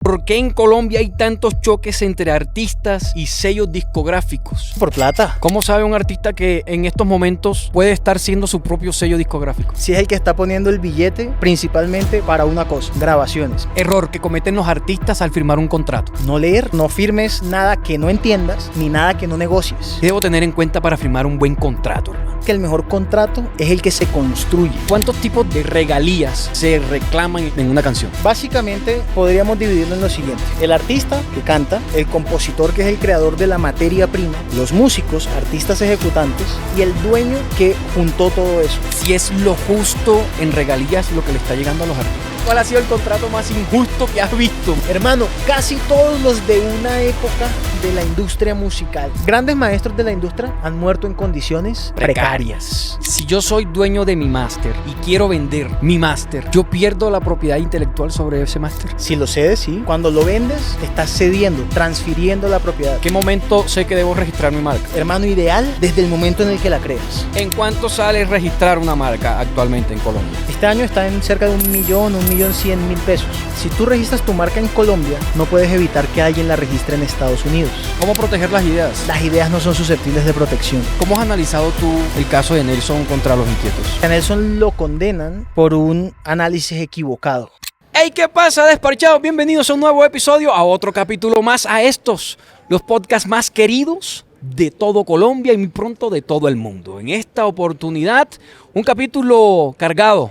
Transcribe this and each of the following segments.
¿Por qué en Colombia hay tantos choques entre artistas y sellos discográficos? Por plata. ¿Cómo sabe un artista que en estos momentos puede estar siendo su propio sello discográfico? Si es el que está poniendo el billete principalmente para una cosa, grabaciones. Error que cometen los artistas al firmar un contrato. No leer, no firmes nada que no entiendas ni nada que no negocies. ¿Qué debo tener en cuenta para firmar un buen contrato, hermano? Que el mejor contrato es el que se construye. ¿Cuántos tipos de regalías se reclaman en una canción? Básicamente podríamos dividirlo en lo siguiente: el artista que canta, el compositor que es el creador de la materia prima, los músicos, artistas ejecutantes y el dueño que juntó todo eso. Si es lo justo en regalías lo que le está llegando a los artistas. ¿Cuál ha sido el contrato más injusto que has visto? Hermano, casi todos los de una época de la industria musical, grandes maestros de la industria, han muerto en condiciones precarias. Si yo soy dueño de mi máster y quiero vender mi máster, ¿yo pierdo la propiedad intelectual sobre ese máster? Si lo cedes, sí. Cuando lo vendes, estás cediendo, transfiriendo la propiedad. ¿En qué momento sé que debo registrar mi marca? Hermano, ideal desde el momento en el que la creas. ¿En cuánto sale registrar una marca actualmente en Colombia? Este año está en cerca de 1.100.000 pesos. Si tú registras tu marca en Colombia, no puedes evitar que alguien la registre en Estados Unidos. ¿Cómo proteger las ideas? Las ideas no son susceptibles de protección. ¿Cómo has analizado tú el caso de Nelson contra Los Inquietos? A Nelson lo condenan por un análisis equivocado. ¡Hey! ¿Qué pasa, desparchados? Bienvenidos a un nuevo episodio, a otro capítulo más, a estos, los podcasts más queridos de todo Colombia y muy pronto de todo el mundo. En esta oportunidad, un capítulo cargado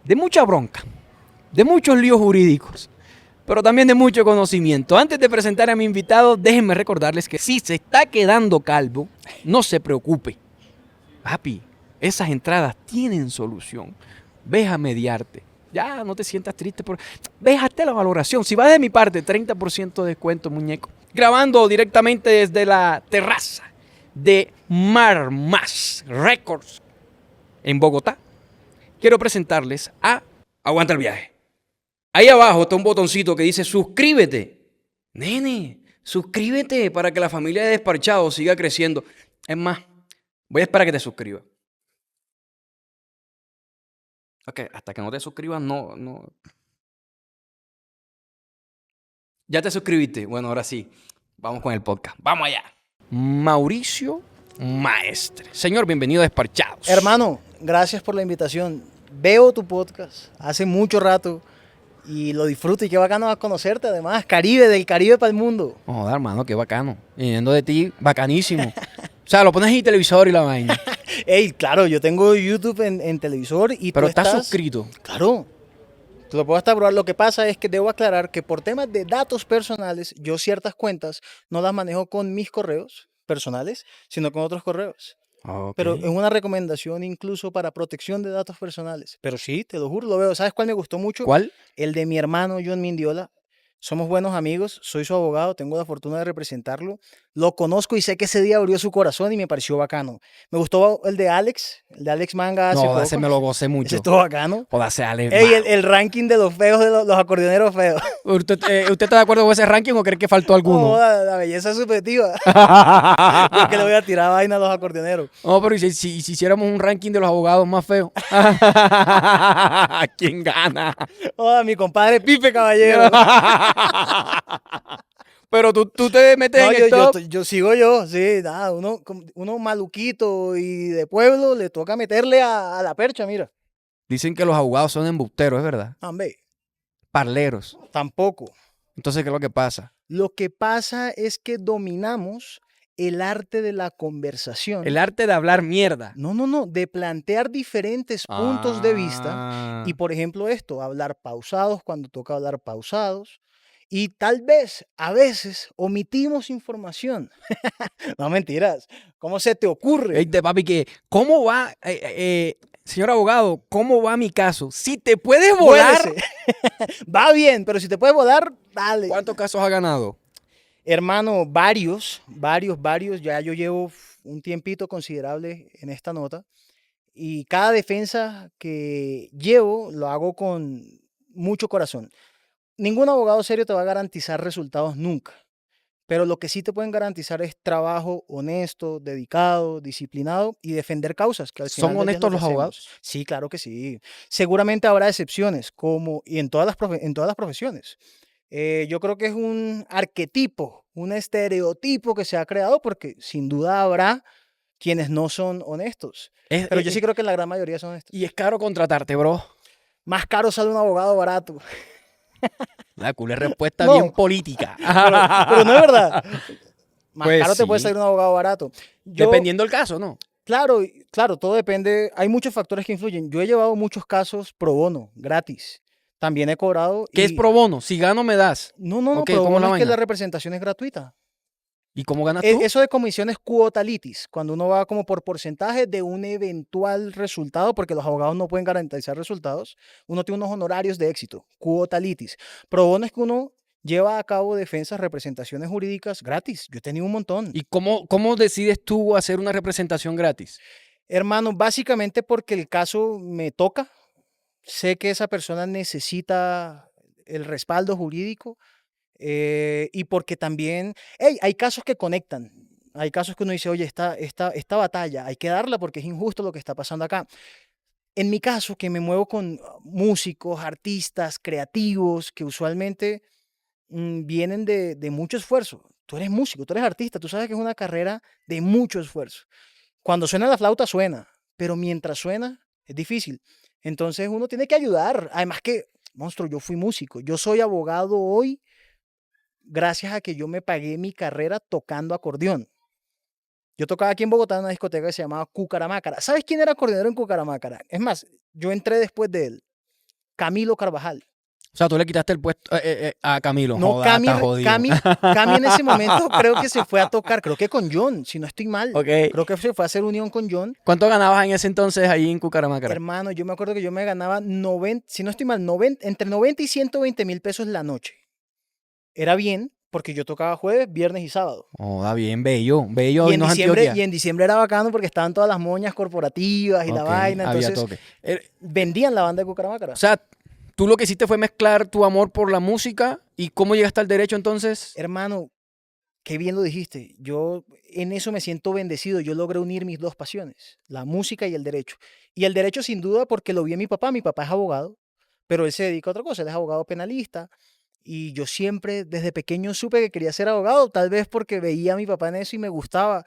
de mucha bronca, de muchos líos jurídicos, pero también de mucho conocimiento. Antes de presentar a mi invitado, déjenme recordarles que si se está quedando calvo, no se preocupe. Papi, esas entradas tienen solución. Ve a mediarte. Ya, no te sientas triste. Ve, hazte la valoración. Si vas de mi parte, 30% de descuento, muñeco. Grabando directamente desde la terraza de Marmas Records en Bogotá, quiero presentarles a Aguanta el Viaje. Ahí abajo está un botoncito que dice suscríbete. Nene, suscríbete para que la familia de Desparchados siga creciendo. Es más, voy a esperar a que te suscribas. Ok, hasta que no te suscribas, no. ¿Ya te suscribiste? Bueno, ahora sí. Vamos con el podcast. ¡Vamos allá! Mauricio Maestre. Señor, bienvenido a Desparchados. Hermano, gracias por la invitación. Veo tu podcast hace mucho rato y lo disfruto y qué bacano conocerte además. Del Caribe para el mundo. Joder, hermano, qué bacano. Viniendo de ti, bacanísimo. O sea, lo pones en el televisor y la vaina. Ey, claro, yo tengo YouTube en televisor y Pero tú estás estás suscrito. Claro, te lo puedo hasta probar. Lo que pasa es que debo aclarar que por temas de datos personales, yo ciertas cuentas no las manejo con mis correos personales, sino con otros correos. Ok. Pero es una recomendación incluso para protección de datos personales. Pero sí, te lo juro, lo veo. ¿Sabes cuál me gustó mucho? ¿Cuál? El de mi hermano John Mindiola. Somos buenos amigos, soy su abogado, tengo la fortuna de representarlo. Lo conozco y sé que ese día abrió su corazón y me pareció bacano. Me gustó el de Alex Manga hace No, poco. ese me lo gocé Ese mucho. estuvo bacano. Joder, se ale. Ey, el ranking de los feos, de los acordeoneros feos. ¿Usted está de acuerdo con ese ranking o cree que faltó alguno? Joda, la belleza es subjetiva. Porque le voy a tirar vaina a los acordeoneros. No, pero ¿y si hiciéramos un ranking de los abogados más feos? ¿Quién gana? Joda, mi compadre Pipe Caballero. Pero tú te metes No, en el top. yo sigo yo, sí, nada, uno maluquito y de pueblo le toca meterle a la percha, mira. Dicen que los abogados son embusteros, ¿es verdad? Hombre, Parleros. tampoco. Entonces, ¿qué es lo que pasa? Lo que pasa es que dominamos el arte de la conversación. El arte de hablar mierda. No, de plantear diferentes puntos de vista. Ah. Y por ejemplo esto, hablar pausados cuando toca hablar pausados. Y tal vez, a veces, omitimos información. No mentiras. ¿Cómo se te ocurre? Ey, papi, ¿cómo va, señor abogado, cómo va mi caso? Si te puedes volar, Vuélese. Va bien, pero si te puedes volar, dale. ¿cuántos casos ha ganado? Hermano, varios. Ya yo llevo un tiempito considerable en esta nota. Y cada defensa que llevo lo hago con mucho corazón. Ningún abogado serio te va a garantizar resultados nunca. Pero lo que sí te pueden garantizar es trabajo honesto, dedicado, disciplinado y defender causas. Que al final ¿Son del día es honestos lo que los abogados? hacemos. Sí, claro que sí. Seguramente habrá excepciones, como y en todas las profesiones. Yo creo que es un arquetipo, un estereotipo que se ha creado porque sin duda habrá quienes no son honestos. Es- Pero yo sí creo que la gran mayoría son honestos. y es caro contratarte, bro. Más caro sale un abogado barato. La cool respuesta bien No, política. pero no es verdad. Más Pues caro te puede sí, salir un abogado barato. Yo, dependiendo del caso, ¿no? claro, claro, todo depende. Hay muchos factores que influyen. Yo he llevado muchos casos pro bono, gratis. También he cobrado ¿Qué es y... pro bono? Si gano, me das. No, Ok, pro ¿cómo es bono la es que la vaina? representación es gratuita. ¿Y cómo ganas tú? Eso de comisiones cuotalitis, cuando uno va como por porcentaje de un eventual resultado, porque los abogados no pueden garantizar resultados, uno tiene unos honorarios de éxito, cuotalitis. Pro bono es que uno lleva a cabo defensas, representaciones jurídicas gratis. Yo he tenido un montón. ¿Y cómo decides tú hacer una representación gratis? Hermano, básicamente porque el caso me toca, sé que esa persona necesita el respaldo jurídico y porque también, hey, hay casos que conectan. Hay casos que uno dice, oye, esta batalla hay que darla porque es injusto lo que está pasando acá. En mi caso, que me muevo con músicos, artistas, creativos, que usualmente vienen de mucho esfuerzo. Tú eres músico, tú eres artista, tú sabes que es una carrera de mucho esfuerzo. Cuando suena la flauta, suena, pero mientras suena, es difícil. Entonces uno tiene que ayudar. Además que, monstruo, yo fui músico, yo soy abogado hoy gracias a que yo me pagué mi carrera tocando acordeón. Yo tocaba aquí en Bogotá en una discoteca que se llamaba Cucaramácara. ¿Sabes quién era acordeonero en Cucaramácara? Es más, yo entré después de él. Camilo Carvajal. O sea, tú le quitaste el puesto a Camilo. No, Joda, está jodido. Cami en ese momento creo que se fue a tocar, creo que con John, si no estoy mal. Ok. Creo que se fue a hacer unión con John. ¿Cuánto ganabas en ese entonces ahí en Cucaramácara? Hermano, yo me acuerdo que yo me ganaba 90, si no estoy mal, 90, entre 90 y 120.000 pesos la noche. Era bien, porque yo tocaba jueves, viernes y sábado. Joda, bien, bello. Bello Y y en no es diciembre, y Antioquia. en diciembre era bacano porque estaban todas las moñas corporativas y la Ok, vaina. había Entonces toque. vendían la banda de O Cucaramácara. sea, tú lo que hiciste fue mezclar tu amor por la música y cómo llegaste al derecho entonces. Hermano, qué bien lo dijiste. Yo en eso me siento bendecido. Yo logré unir mis dos pasiones, la música y el derecho. Y el derecho sin duda porque lo vi en mi papá. Mi papá es abogado, pero él se dedica a otra cosa. Él es abogado penalista. Y yo siempre desde pequeño supe que quería ser abogado, tal vez porque veía a mi papá en eso y me gustaba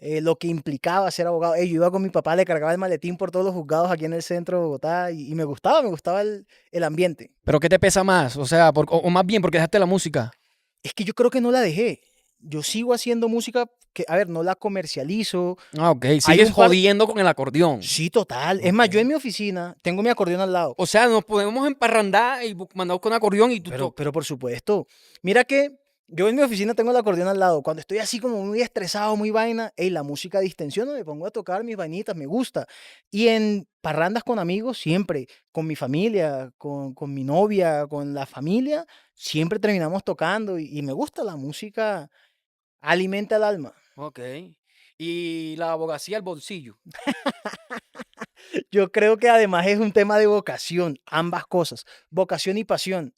lo que implicaba ser abogado. Yo iba con mi papá, le cargaba el maletín por todos los juzgados aquí en el centro de Bogotá y me gustaba el ambiente. ¿Pero qué te pesa más? O sea, o más bien porque dejaste la música. Es que yo creo que no la dejé. Yo sigo haciendo música que, a ver, no la comercializo. Ah, ok. Hay Sigues un par... jodiendo con el acordeón. Sí, total. Es Ok. más, yo en mi oficina tengo mi acordeón al lado. O sea, nos podemos emparrandar y mandar con acordeón y tú Pero por supuesto. Mira que yo en mi oficina tengo el acordeón al lado. Cuando estoy así como muy estresado, muy vaina, hey, la música distensiona, me pongo a tocar mis vainitas, me gusta. Y en parrandas con amigos, siempre, con mi familia, con mi novia, con la familia, siempre terminamos tocando y me gusta la música, alimenta el alma. Ok. Y la abogacía al bolsillo. Yo creo que además es un tema de vocación, ambas cosas, vocación y pasión.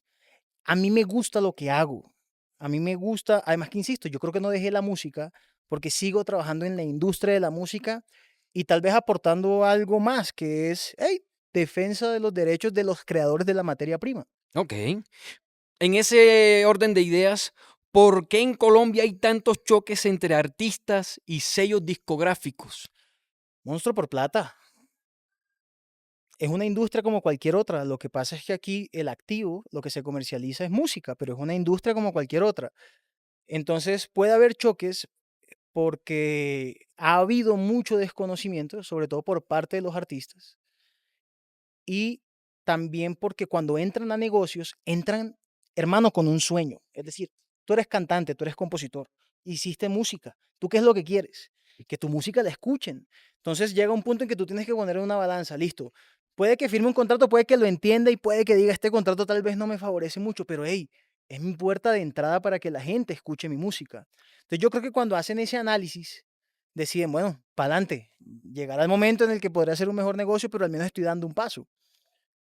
A mí me gusta lo que hago. A mí me gusta, además que insisto, yo creo que no dejé la música porque sigo trabajando en la industria de la música y tal vez aportando algo más que es, hey, defensa de los derechos de los creadores de la materia prima. Ok. En ese orden de ideas, ¿por qué en Colombia hay tantos choques entre artistas y sellos discográficos? Monstruo por plata. Es una industria como cualquier otra. Lo que pasa es que aquí el activo, lo que se comercializa es música, pero es una industria como cualquier otra. Entonces puede haber choques porque ha habido mucho desconocimiento, sobre todo por parte de los artistas, y también porque cuando entran a negocios, entran, hermano, con un sueño. Es decir, tú eres cantante, tú eres compositor, hiciste música, ¿tú qué es lo que quieres? Que tu música la escuchen. Entonces llega un punto en que tú tienes que poner en una balanza, listo. Puede que firme un contrato, puede que lo entienda y puede que diga, este contrato tal vez no me favorece mucho, pero hey, es mi puerta de entrada para que la gente escuche mi música. Entonces yo creo que cuando hacen ese análisis, deciden, bueno, para adelante, llegará el momento en el que podrá ser un mejor negocio, pero al menos estoy dando un paso.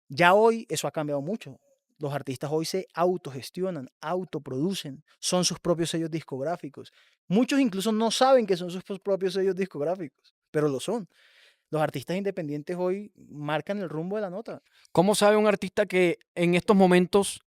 Ya hoy eso ha cambiado mucho. Los artistas hoy se autogestionan, autoproducen, son sus propios sellos discográficos. Muchos incluso no saben que son sus propios sellos discográficos, pero lo son. Los artistas independientes hoy marcan el rumbo de la nota. ¿Cómo sabe un artista que en estos momentos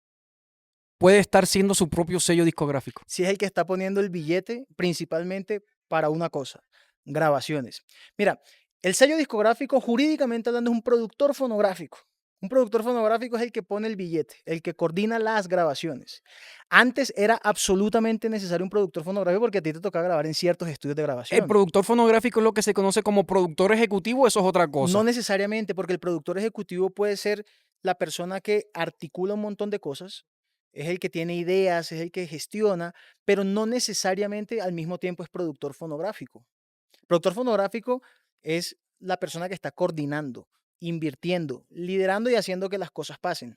puede estar siendo su propio sello discográfico. Si es el que está poniendo el billete principalmente para una cosa, grabaciones. Mira, el sello discográfico, jurídicamente hablando, es un productor fonográfico. Un productor fonográfico es el que pone el billete, el que coordina las grabaciones. Antes era absolutamente necesario un productor fonográfico porque a ti te tocaba grabar en ciertos estudios de El grabación. productor fonográfico es lo que se conoce como productor ejecutivo, eso es otra No cosa. necesariamente, porque el productor ejecutivo puede ser la persona que articula un montón de cosas, es el que tiene ideas, es el que gestiona, pero no necesariamente al mismo tiempo es productor fonográfico. Productor fonográfico es la persona que está coordinando, invirtiendo, liderando y haciendo que las cosas pasen.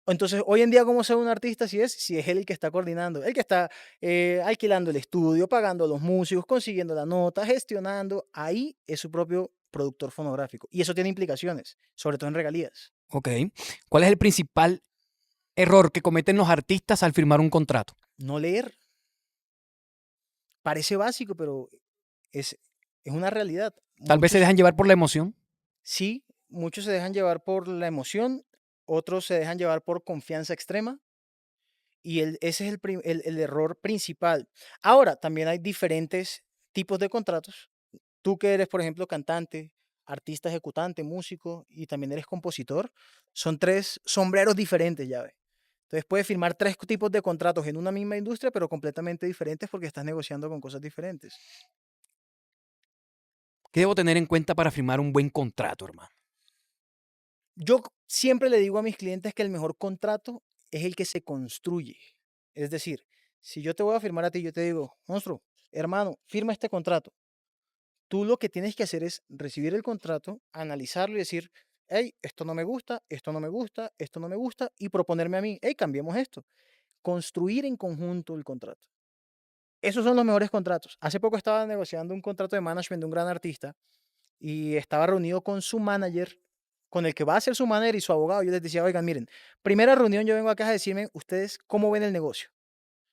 Entonces, hoy en día, ¿cómo sabe un artista si es él el que está coordinando? El que está alquilando el estudio, pagando a los músicos, consiguiendo la nota, gestionando. Ahí es su propio productor fonográfico. Y eso tiene implicaciones, sobre todo en regalías. Ok. ¿Cuál es el principal error que cometen los artistas al firmar un contrato? No leer. Parece básico, pero es, es una realidad. Tal vez se Muchos, dejan llevar por la emoción. sí, muchos se dejan llevar por la emoción, otros se dejan llevar por confianza extrema. Y ese es el error principal. Ahora, también hay diferentes tipos de contratos. Tú que eres, por ejemplo, cantante, artista ejecutante, músico y también eres compositor, son tres sombreros diferentes, ya ves. Entonces puedes firmar tres tipos de contratos en una misma industria, pero completamente diferentes porque estás negociando con cosas diferentes. ¿Qué debo tener en cuenta para firmar un buen contrato, hermano? Yo siempre le digo a mis clientes que el mejor contrato es el que se construye. Es decir, si yo te voy a firmar a ti, yo te digo, monstruo, hermano, firma este contrato. Tú lo que tienes que hacer es recibir el contrato, analizarlo y decir, hey, esto no me gusta, esto no me gusta, esto no me gusta, y proponerme a mí, hey, cambiemos esto. Construir en conjunto el contrato. Esos son los mejores contratos. Hace poco estaba negociando un contrato de management de un gran artista y estaba reunido con su manager, con el que va a ser su manager y su abogado. Yo les decía, oigan, miren, primera reunión yo vengo acá a decirme, ustedes, ¿cómo ven el negocio?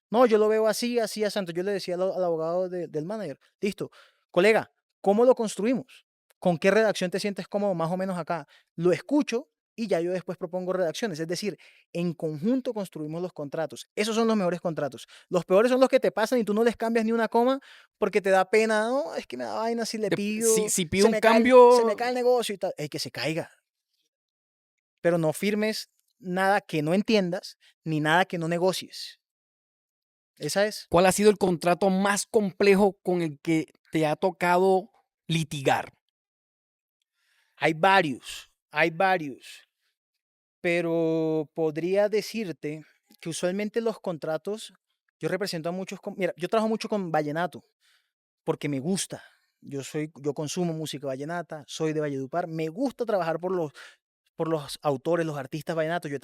No, yo lo veo así, así, así. Entonces yo le decía al abogado del manager, listo, colega, ¿cómo lo construimos? ¿Con qué redacción te sientes cómodo más o menos acá? Lo escucho y ya yo después propongo redacciones. Es decir, en conjunto construimos los contratos. Esos son los mejores contratos. Los peores son los que te pasan y tú no les cambias ni una coma porque te da pena. No, es que me da vaina si le Si, pido, si pido un cambio, se me cae el negocio y tal. Es que se caiga. Pero no firmes nada que no entiendas ni nada que no negocies. Esa es. ¿cuál ha sido el contrato más complejo con el que te ha tocado litigar? Hay varios, pero podría decirte que usualmente los contratos, yo represento a muchos, mira, yo trabajo mucho con vallenato porque me gusta. Yo consumo música vallenata, soy de Valledupar, me gusta trabajar por los autores, los artistas vallenatos. Yo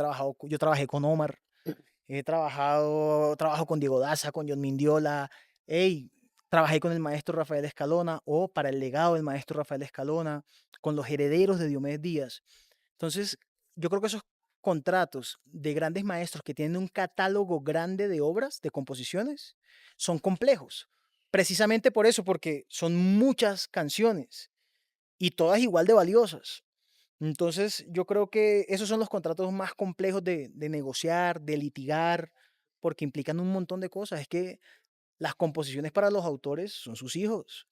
trabajé con Omar, trabajo con Diego Daza, con John Mindiola, hey, trabajé con el maestro Rafael Escalona o para el legado del maestro Rafael Escalona, con los herederos de Diomedes Díaz. Entonces, yo creo que esos contratos de grandes maestros que tienen un catálogo grande de obras, de composiciones, son complejos. Precisamente por eso, porque son muchas canciones y todas igual de valiosas. Entonces, yo creo que esos son los contratos más complejos de negociar, de litigar, porque implican un montón de cosas. Es que las composiciones para los autores son sus hijos.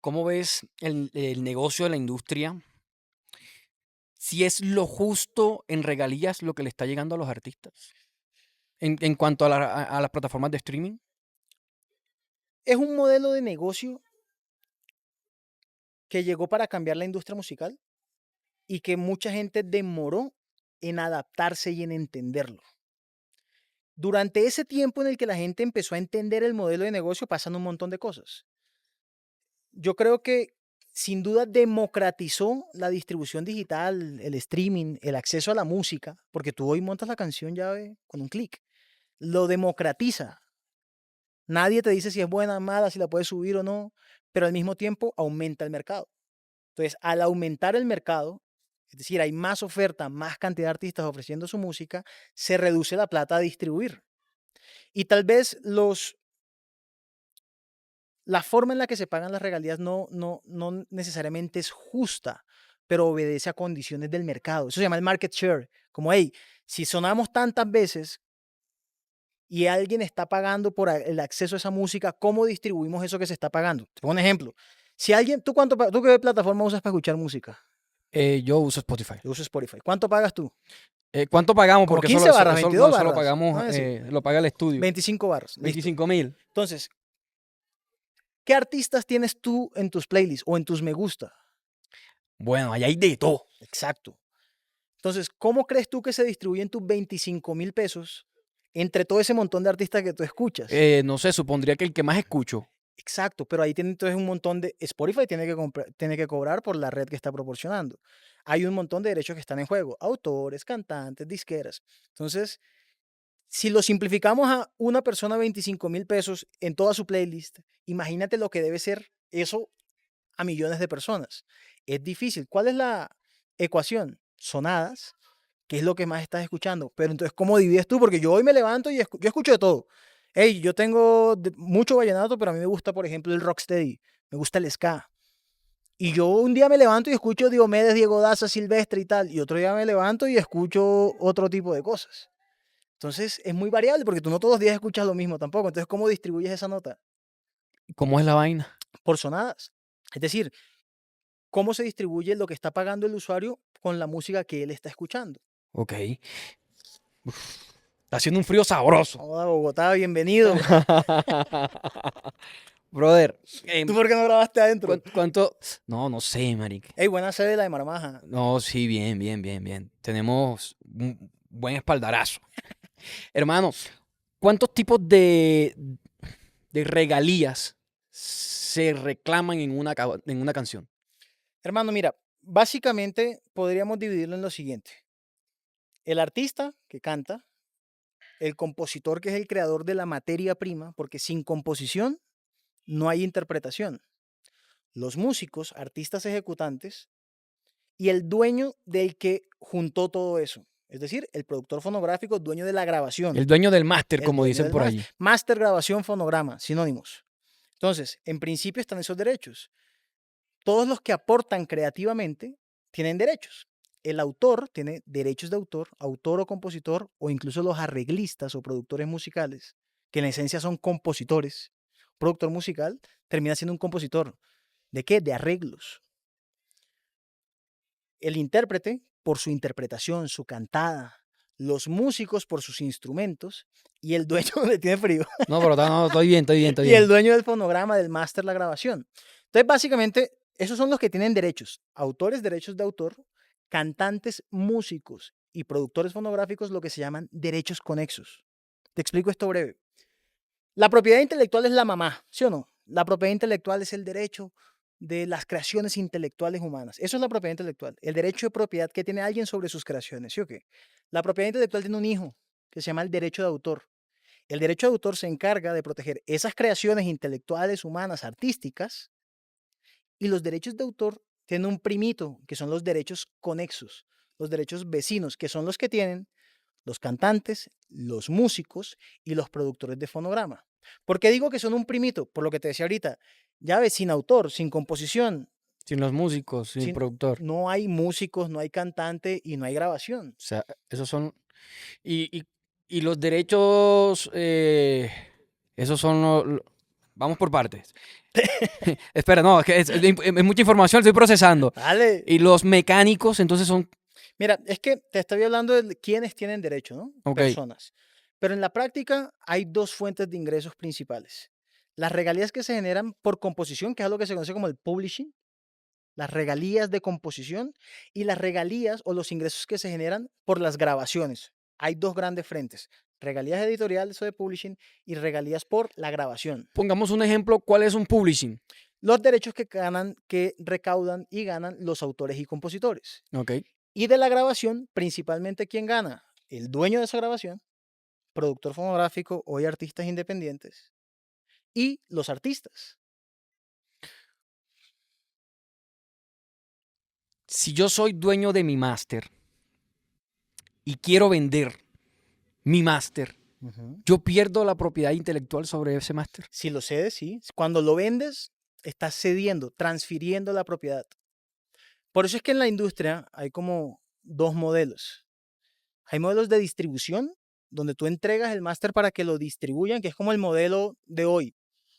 ¿Cómo ves el negocio de la industria? Si es lo justo en regalías lo que le está llegando a los artistas. En cuanto a, a las plataformas de streaming. Es un modelo de negocio que llegó para cambiar la industria musical y que mucha gente demoró en adaptarse y en entenderlo. Durante ese tiempo en el que la gente empezó a entender el modelo de negocio, pasan un montón de cosas. Yo creo que sin duda democratizó la distribución digital, el streaming, el acceso a la música, porque tú hoy montas la canción ya con un clic. Lo democratiza. Nadie te dice si es buena o mala, si la puedes subir o no, pero al mismo tiempo aumenta el mercado. Entonces, al aumentar el mercado, es decir, hay más oferta, más cantidad de artistas ofreciendo su música, se reduce la plata a distribuir. Y tal vez la forma en la que se pagan las regalías no necesariamente es justa, pero obedece a condiciones del mercado. Eso se llama el market share. Como, hey, si sonamos tantas veces, y alguien está pagando por el acceso a esa música, ¿cómo distribuimos eso que se está pagando? Te pongo un ejemplo. Si alguien, ¿tú qué plataforma usas para escuchar música? Yo uso Spotify. Yo uso Spotify. ¿Cuánto pagas tú? ¿Cuánto pagamos? Como Porque 15 barras, 22 eso lo barras. pagamos, Vamos a decir, lo paga el estudio. 25 barras. Listo. 25.000. Entonces, ¿qué artistas tienes tú en tus playlists o en tus me gusta? Bueno, allá hay de todo. Exacto. Entonces, ¿cómo crees tú que se distribuyen tus 25,000 pesos entre todo ese montón de artistas que tú escuchas? No sé, supondría que el que más escucho. Exacto, pero ahí tiene entonces un montón de... Spotify tiene que cobrar por la red que está proporcionando. Hay un montón de derechos que están en juego, autores, cantantes, disqueras. Entonces, si lo simplificamos a una persona 25,000 pesos en toda su playlist, imagínate lo que debe ser eso a millones de personas. Es difícil. ¿Cuál es la ecuación? Sonadas, que es lo que más estás escuchando. Pero entonces, ¿cómo divides tú? Porque yo hoy me levanto y yo escucho de todo. Hey, yo tengo mucho vallenato, pero a mí me gusta, por ejemplo, el rocksteady, me gusta el ska. Y yo un día me levanto y escucho Diomedes, Diego Daza, Silvestre y tal. Y otro día me levanto y escucho otro tipo de cosas. Entonces, es muy variable porque tú no todos los días escuchas lo mismo tampoco. Entonces, ¿cómo distribuyes esa nota? ¿Cómo es la vaina? Por sonadas. Es decir, ¿cómo se distribuye lo que está pagando el usuario con la música que él está escuchando? Ok. Uf, está haciendo un frío sabroso. Hola, Bogotá, bienvenido. Brother, ¿Tú por qué no grabaste adentro? ¿cuánto? No, no sé, marica. Ey, buena sede la de Marmaja. No, sí, bien, bien, bien, bien. Tenemos un buen espaldarazo. Hermano, ¿cuántos tipos de regalías se reclaman en en una canción? Hermano, mira, básicamente podríamos dividirlo en lo siguiente. El artista que canta, el compositor que es el creador de la materia prima, porque sin composición no hay interpretación. Los músicos, artistas ejecutantes y el dueño del que juntó todo eso. Es decir, el productor fonográfico, dueño de la grabación. El dueño del máster, El como dueño dicen del por allí. Máster, grabación, fonograma, sinónimos. Entonces, en principio están esos derechos. Todos los que aportan creativamente tienen derechos. El autor tiene derechos de autor, autor o compositor, o incluso los arreglistas o productores musicales, que en esencia son compositores. Productor musical termina siendo un compositor. ¿De qué? De arreglos. El intérprete por su interpretación, su cantada. Los músicos por sus instrumentos. Y el dueño, le tiene frío. No, pero no, estoy bien, estoy bien, estoy Y el bien. dueño del fonograma, del máster, la grabación. Entonces, básicamente, esos son los que tienen derechos. Autores, derechos de autor, cantantes, músicos y productores fonográficos, lo que se llaman derechos conexos. Te explico esto breve. La propiedad intelectual es la mamá, ¿sí o no? La propiedad intelectual es el derecho de las creaciones intelectuales humanas. Eso es la propiedad intelectual, el derecho de propiedad que tiene alguien sobre sus creaciones, ¿sí o qué? La propiedad intelectual tiene un hijo que se llama el derecho de autor. El derecho de autor se encarga de proteger esas creaciones intelectuales, humanas, artísticas, y los derechos de autor tienen un primito, que son los derechos conexos, los derechos vecinos, que son los que tienen los cantantes, los músicos y los productores de fonograma. ¿Por qué digo que son un primito? Por lo que te decía ahorita, ya ves, sin autor, sin composición, Sin los músicos, sin el productor. no hay músicos, no hay cantante y no hay grabación. O sea, esos son. Y los derechos. Esos son. Vamos por partes. Espera, no, es que es mucha información, estoy procesando. Dale. Y los mecánicos, entonces son. Mira, es que te estoy hablando de quiénes tienen derecho, ¿no? Ok. Personas. Pero en la práctica hay dos fuentes de ingresos principales. Las regalías que se generan por composición, que es lo que se conoce como el publishing, las regalías de composición y las regalías o los ingresos que se generan por las grabaciones. Hay dos grandes frentes, regalías editoriales o de publishing y regalías por la grabación. Pongamos un ejemplo, ¿cuál es un publishing? Los derechos que ganan, que recaudan y ganan los autores y compositores. Ok. Y de la grabación, principalmente, ¿quién gana? El dueño de esa grabación, productor fonográfico, hoy artistas independientes, y los artistas. Si yo soy dueño de mi máster y quiero vender mi máster, ¿yo pierdo la propiedad intelectual sobre ese máster? Si lo cedes, sí. Cuando lo vendes, estás cediendo, transfiriendo la propiedad. Por eso es que en la industria hay como dos modelos. Hay modelos de distribución donde tú entregas el máster para que lo distribuyan, que es como el modelo de hoy.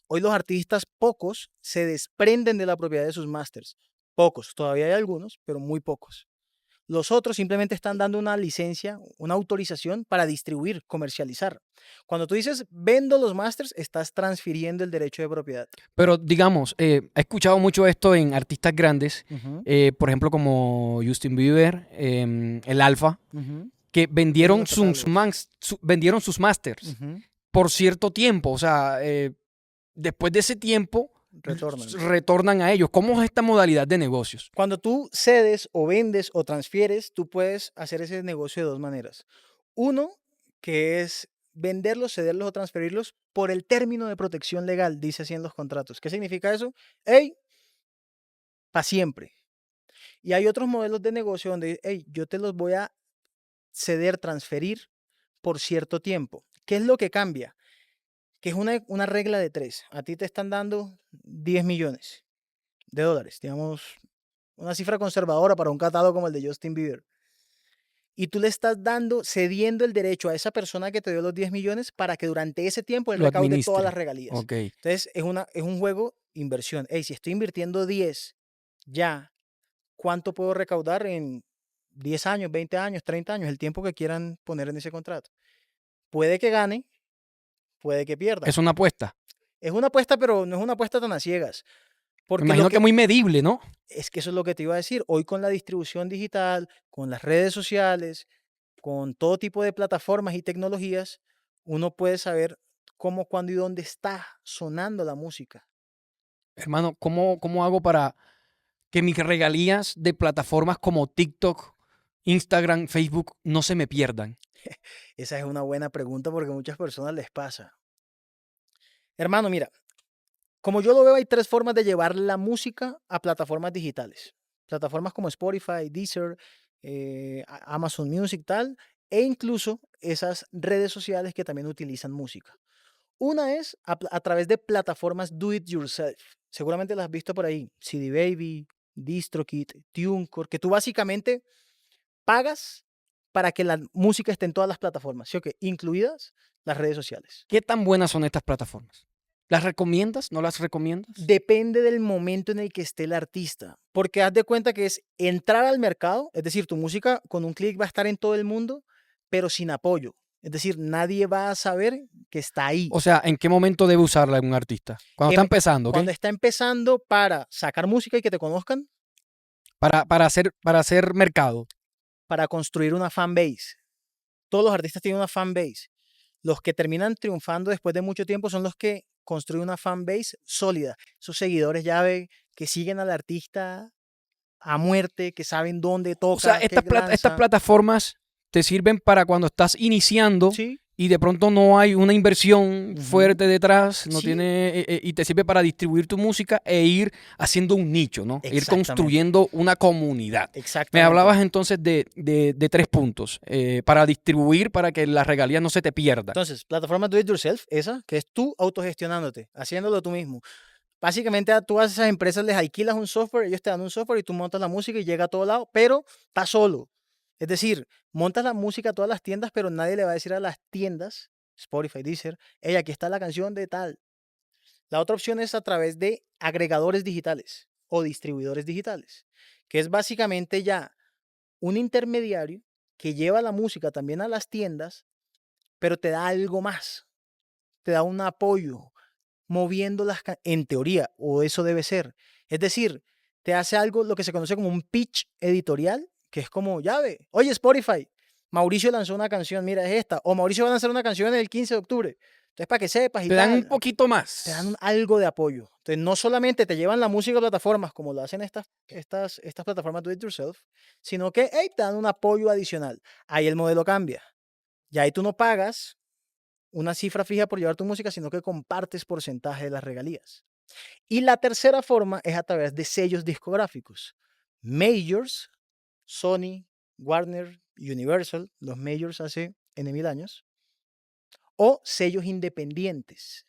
Hoy los artistas, pocos, se desprenden de la propiedad de sus másters. Pocos, todavía hay algunos, pero muy pocos. Los otros simplemente están dando una licencia, una autorización para distribuir, comercializar. Cuando tú dices vendo los másters, estás transfiriendo el derecho de propiedad. Pero digamos, he escuchado mucho esto en artistas grandes, Ujú, por ejemplo como Justin Bieber, el Alfa, ujú. que Uno de vendieron los catálogos. vendieron sus masters Ujú. por cierto tiempo. O sea, después de ese tiempo Retornan. retornan a ellos. ¿Cómo es esta modalidad de negocios? Cuando tú cedes o vendes o transfieres, tú puedes hacer ese negocio de dos maneras. Uno, que es venderlos, cederlos o transferirlos por el término de protección legal, dice así en los contratos. ¿Qué significa eso? Hey, para siempre. Y hay otros modelos de negocio donde, hey, yo te los voy a ceder, transferir por cierto tiempo. ¿Qué es lo que cambia? Que es una regla de tres. A ti te están dando 10 millones de dólares, digamos, una cifra conservadora para un catálogo como el de Justin Bieber. Y tú le estás dando, cediendo el derecho a esa persona que te dio los 10 millones para que durante ese tiempo él Lo recaude todas las administre. regalías. Ok. Entonces, es un juego inversión. Hey, si estoy invirtiendo 10 ya, ¿cuánto puedo recaudar en 10 años, 20 años, 30 años? El tiempo que quieran poner en ese contrato. Puede que gane, puede que pierda. Es una apuesta. Es una apuesta, pero no es una apuesta tan a ciegas. Me Porque lo imagino que que muy medible, ¿no? es que eso es lo que te iba a decir. Hoy con la distribución digital, con las redes sociales, con todo tipo de plataformas y tecnologías, uno puede saber cómo, cuándo y dónde está sonando la música. Hermano, ¿cómo hago para que mis regalías de plataformas como TikTok, Instagram, Facebook no se me pierdan? Esa es una buena pregunta porque a muchas personas les pasa. Hermano, mira, como yo lo veo, hay tres formas de llevar la música a plataformas digitales. Plataformas como Spotify, Deezer, Amazon Music, tal, e incluso esas redes sociales que también utilizan música. Una es a través de plataformas do it yourself. Seguramente las has visto por ahí. CD Baby, DistroKid, TuneCore, que tú básicamente pagas para que la música esté en todas las plataformas, ¿sí o qué? Incluidas las redes sociales. ¿Qué tan buenas son estas plataformas? ¿Las recomiendas? ¿No las recomiendas? Depende del momento en el que esté el artista, porque haz de cuenta que es entrar al mercado, es decir, tu música con un clic va a estar en todo el mundo, pero sin apoyo. Es decir, nadie va a saber que está ahí. O sea, ¿en qué momento debe usarla un artista? Cuando está Em, empezando, ¿ok? Cuando está empezando para sacar música y que te conozcan, Para hacer mercado. para construir una fan base. Todos los artistas tienen una fan base. Los que terminan triunfando después de mucho tiempo son los que construyen una fan base sólida. Esos seguidores llave que siguen al artista a muerte, que saben dónde O sea, toca, qué estas lanza. plataformas te sirven para cuando estás iniciando Sí, y de pronto no hay una inversión ujú, fuerte detrás, no sí, tiene, y te sirve para distribuir tu música e ir haciendo un nicho, ¿no? E ir exactamente, construyendo una comunidad. Me exactamente. hablabas entonces de tres puntos para distribuir, para que las regalías no se te pierdan. Entonces, plataforma do it yourself, esa, que es tú autogestionándote, haciéndolo tú mismo. Básicamente tú a esas empresas les alquilas un software, ellos te dan un software y tú montas la música y llega a todo lado, pero está solo. Es decir, montas la música a todas las tiendas, pero nadie le va a decir a las tiendas, Spotify, Deezer, hey, aquí está la canción de tal. La otra opción es a través de agregadores digitales o distribuidores digitales, que es básicamente ya un intermediario que lleva la música también a las tiendas, pero te da algo más, te da un apoyo, moviendo en teoría, o eso debe ser. Es decir, te hace algo lo que se conoce como un pitch editorial, que es como, ya ve, oye Spotify, Mauricio lanzó una canción, mira, es esta, o Mauricio va a lanzar una canción el 15 de octubre. Entonces, para que sepas y Te dan un tal, poquito te dan más. algo de apoyo. Entonces, no solamente te llevan la música a plataformas, como lo hacen estas plataformas do it yourself, sino que, hey, te dan un apoyo adicional. Ahí el modelo cambia. Ya ahí tú no pagas una cifra fija por llevar tu música, sino que compartes porcentaje de las regalías. Y la tercera forma es a través de sellos discográficos. Majors, Sony, Warner, Universal, los majors hace N mil años, o sellos independientes.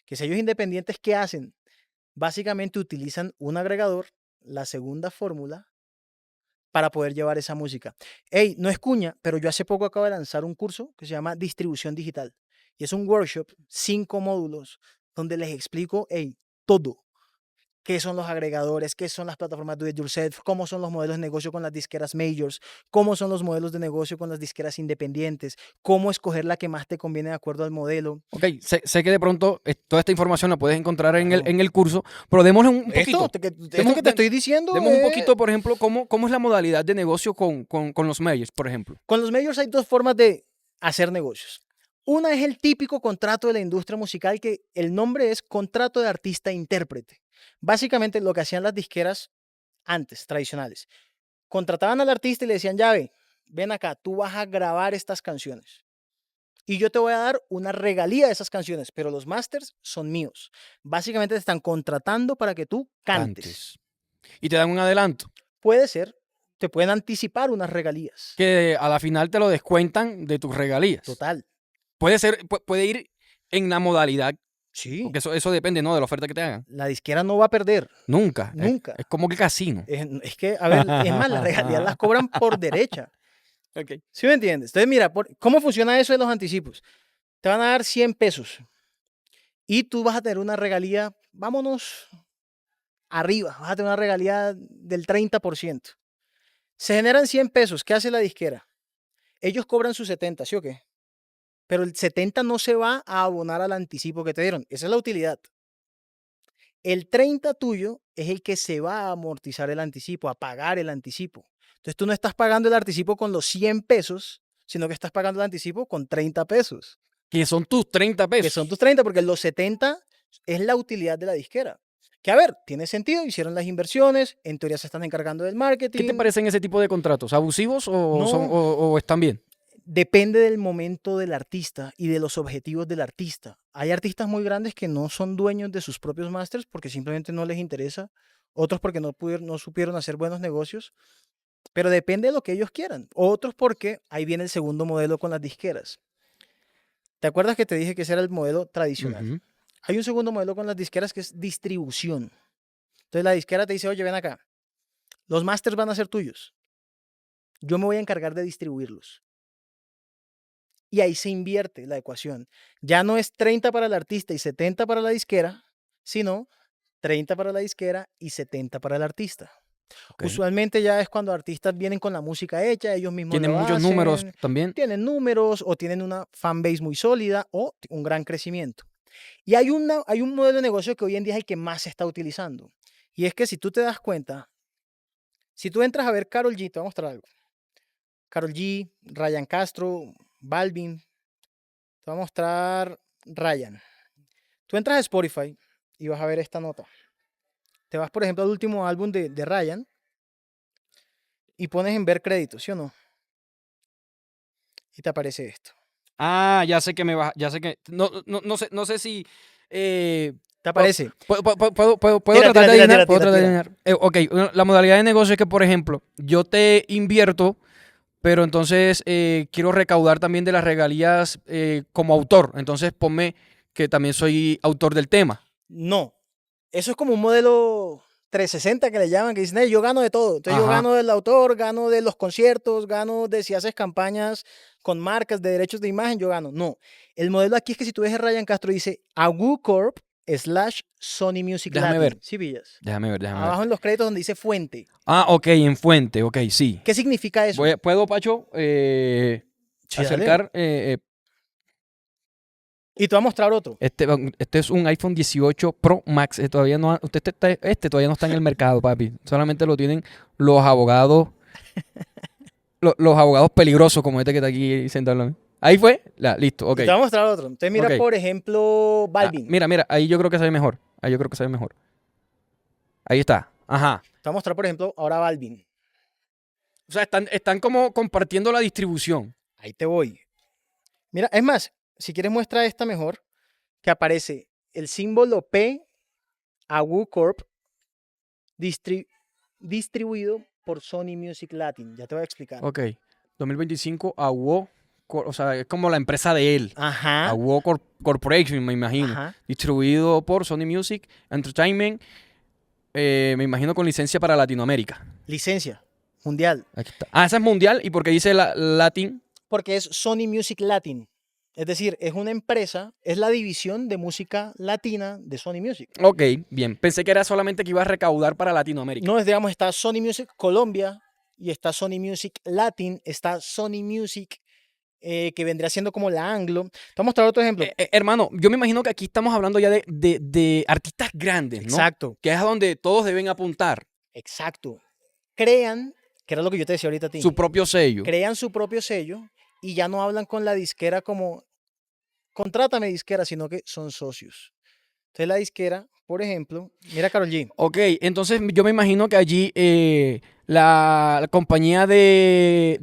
¿Que sellos independientes qué hacen? Básicamente utilizan un agregador, la segunda fórmula, para poder llevar esa música. Hey, no es cuña, pero yo hace poco acabo de lanzar un curso que se llama Distribución Digital. Y es un workshop, 5 módulos, donde les explico, hey, todo. Qué son los agregadores, qué son las plataformas do it yourself, cómo son los modelos de negocio con las disqueras majors, cómo son los modelos de negocio con las disqueras independientes, cómo escoger la que más te conviene de acuerdo al modelo. Ok, sé que de pronto toda esta información la puedes encontrar en Claro. el curso, pero démosle un poquito. Esto que te estoy diciendo, Demos un poquito, por ejemplo, cómo es la modalidad de negocio con los majors, por ejemplo. con los majors hay 2 formas de hacer negocios. Una es el típico contrato de la industria musical, que el nombre es contrato de artista-intérprete. Básicamente lo que hacían las disqueras antes, tradicionales. Contrataban al artista y le decían, ya ven acá, tú vas a grabar estas canciones. Y yo te voy a dar una regalía de esas canciones, pero los masters son míos. Básicamente te están contratando para que tú cantes. Y te dan un adelanto, Puede ser, te pueden anticipar unas regalías. que a la final te lo descuentan de tus regalías. Total. Puede ser, puede ir en la modalidad, Sí. porque eso depende, ¿no?, de la oferta que te hagan. La disquera no va a perder. Nunca. Nunca. Es como que casino. Es que, a ver, es más, las regalías las cobran por derecha. Okay. ¿Sí me entiendes? Entonces, mira, ¿cómo funciona eso de los anticipos? Te van a dar 100 pesos y tú vas a tener una regalía, vámonos arriba, vas a tener una regalía del 30%. Se generan 100 pesos. ¿Qué hace la disquera? Ellos cobran sus 70, ¿sí o qué? Pero el 70 no se va a abonar al anticipo que te dieron. Esa es la utilidad. El 30 tuyo es el que se va a amortizar el anticipo, a pagar el anticipo. Entonces tú no estás pagando el anticipo con los 100 pesos, sino que estás pagando el anticipo con 30 pesos. Que son tus 30 pesos. Que son tus 30, porque los 70 es la utilidad de la disquera. Que a ver, tiene sentido, hicieron las inversiones, en teoría se están encargando del marketing. ¿Qué te parecen ese tipo de contratos? ¿Abusivos o, No. o están bien? Depende del momento del artista y de los objetivos del artista. Hay artistas muy grandes que no son dueños de sus propios masters porque simplemente no les interesa. Otros porque no supieron hacer buenos negocios. Pero depende de lo que ellos quieran. Otros porque ahí viene el segundo modelo con las disqueras. ¿Te acuerdas que te dije que ese era el modelo tradicional? Ujú. Hay un segundo modelo con las disqueras que es distribución. Entonces la disquera te dice, oye, ven acá. Los masters van a ser tuyos. Yo me voy a encargar de distribuirlos. Y ahí se invierte la ecuación. Ya no es 30 para el artista y 70 para la disquera, sino 30 para la disquera y 70 para el artista. Okay. Usualmente ya es cuando artistas vienen con la música hecha, ellos mismos Tienen lo muchos hacen, números también. tienen números o tienen una fanbase muy sólida o un gran crecimiento. Y hay un modelo de negocio que hoy en día es el que más se está utilizando. Y es que si tú te das cuenta, si tú entras a ver Karol G, te voy a mostrar algo. Karol G, Ryan Castro, Balvin, te voy a mostrar Ryan. Tú entras a Spotify y vas a ver esta nota. Te vas, por ejemplo, al último álbum de Ryan y pones en ver créditos, ¿sí o no? Y te aparece esto. Ah, ya sé que me vas, ya sé que, no sé si, Te aparece. puedo Tira, tratar de tira, adivinar, tira, puedo tira, tratar de tira. adivinar. Ok, la modalidad de negocio es que, por ejemplo, yo te invierto, pero entonces quiero recaudar también de las regalías como autor. Entonces ponme que también soy autor del tema. No. Eso es como un modelo 360 que le llaman, que dicen, "Hey, yo gano de todo. Entonces yo Ajá. gano del autor, gano de los conciertos, gano de si haces campañas con marcas de derechos de imagen, yo gano". No. El modelo aquí es que si tú ves a Ryan Castro, dice AWU Corp / Sony Music Déjame Latin. ver. ¿Sí pillas? Déjame ver. Abajo en los créditos donde dice fuente. Ah, ok, en fuente, ok, sí. ¿Qué significa eso? ¿Puedo, Pacho, Sí, dale. acercar? Y te voy a mostrar otro. Este es un iPhone 18 Pro Max. Todavía no, este todavía no está en el mercado, papi. Solamente lo tienen los abogados. Los abogados peligrosos como este que está aquí sentado. Ahí fue. Listo, ok. Y te voy a mostrar otro. Entonces mira, Ok. por ejemplo, Ah, Balvin. mira, ahí yo creo que se ve mejor. Ahí está. Ajá. Te voy a mostrar, por ejemplo, ahora Balvin. O sea, están como compartiendo la distribución. Ahí te voy. Mira, es más, si quieres muestra esta mejor, que aparece el símbolo P, AWU Corp, distribuido por Sony Music Latin. Ya te voy a explicar. Ok. 2025, AWO. O sea, es como la empresa de él. Ajá. AWO Corporation, me imagino. Ajá. Distribuido por Sony Music Entertainment. Me imagino con licencia para Latinoamérica. Licencia. mundial. Aquí está. Ah, esa es mundial. ¿Y por qué dice Latin? Porque es Sony Music Latin. Es decir, es una empresa, es la división de música latina de Sony Music. Ok, bien. Pensé que era solamente que iba a recaudar para Latinoamérica. No es, digamos, está Sony Music Colombia y está Sony Music Latin, está Sony Music que vendría siendo como la Anglo. Te voy a mostrar otro ejemplo. Hermano, yo me imagino que aquí estamos hablando ya de artistas grandes, ¿no? Exacto, Que es a donde todos deben apuntar exacto. Crean, que era lo que yo te decía ahorita a ti, su propio sello. crean su propio sello y ya no hablan con la disquera como, contrátame disquera, sino que son socios. Entonces la disquera, por ejemplo, mira Karol G. Ok, entonces yo me imagino que allí la compañía del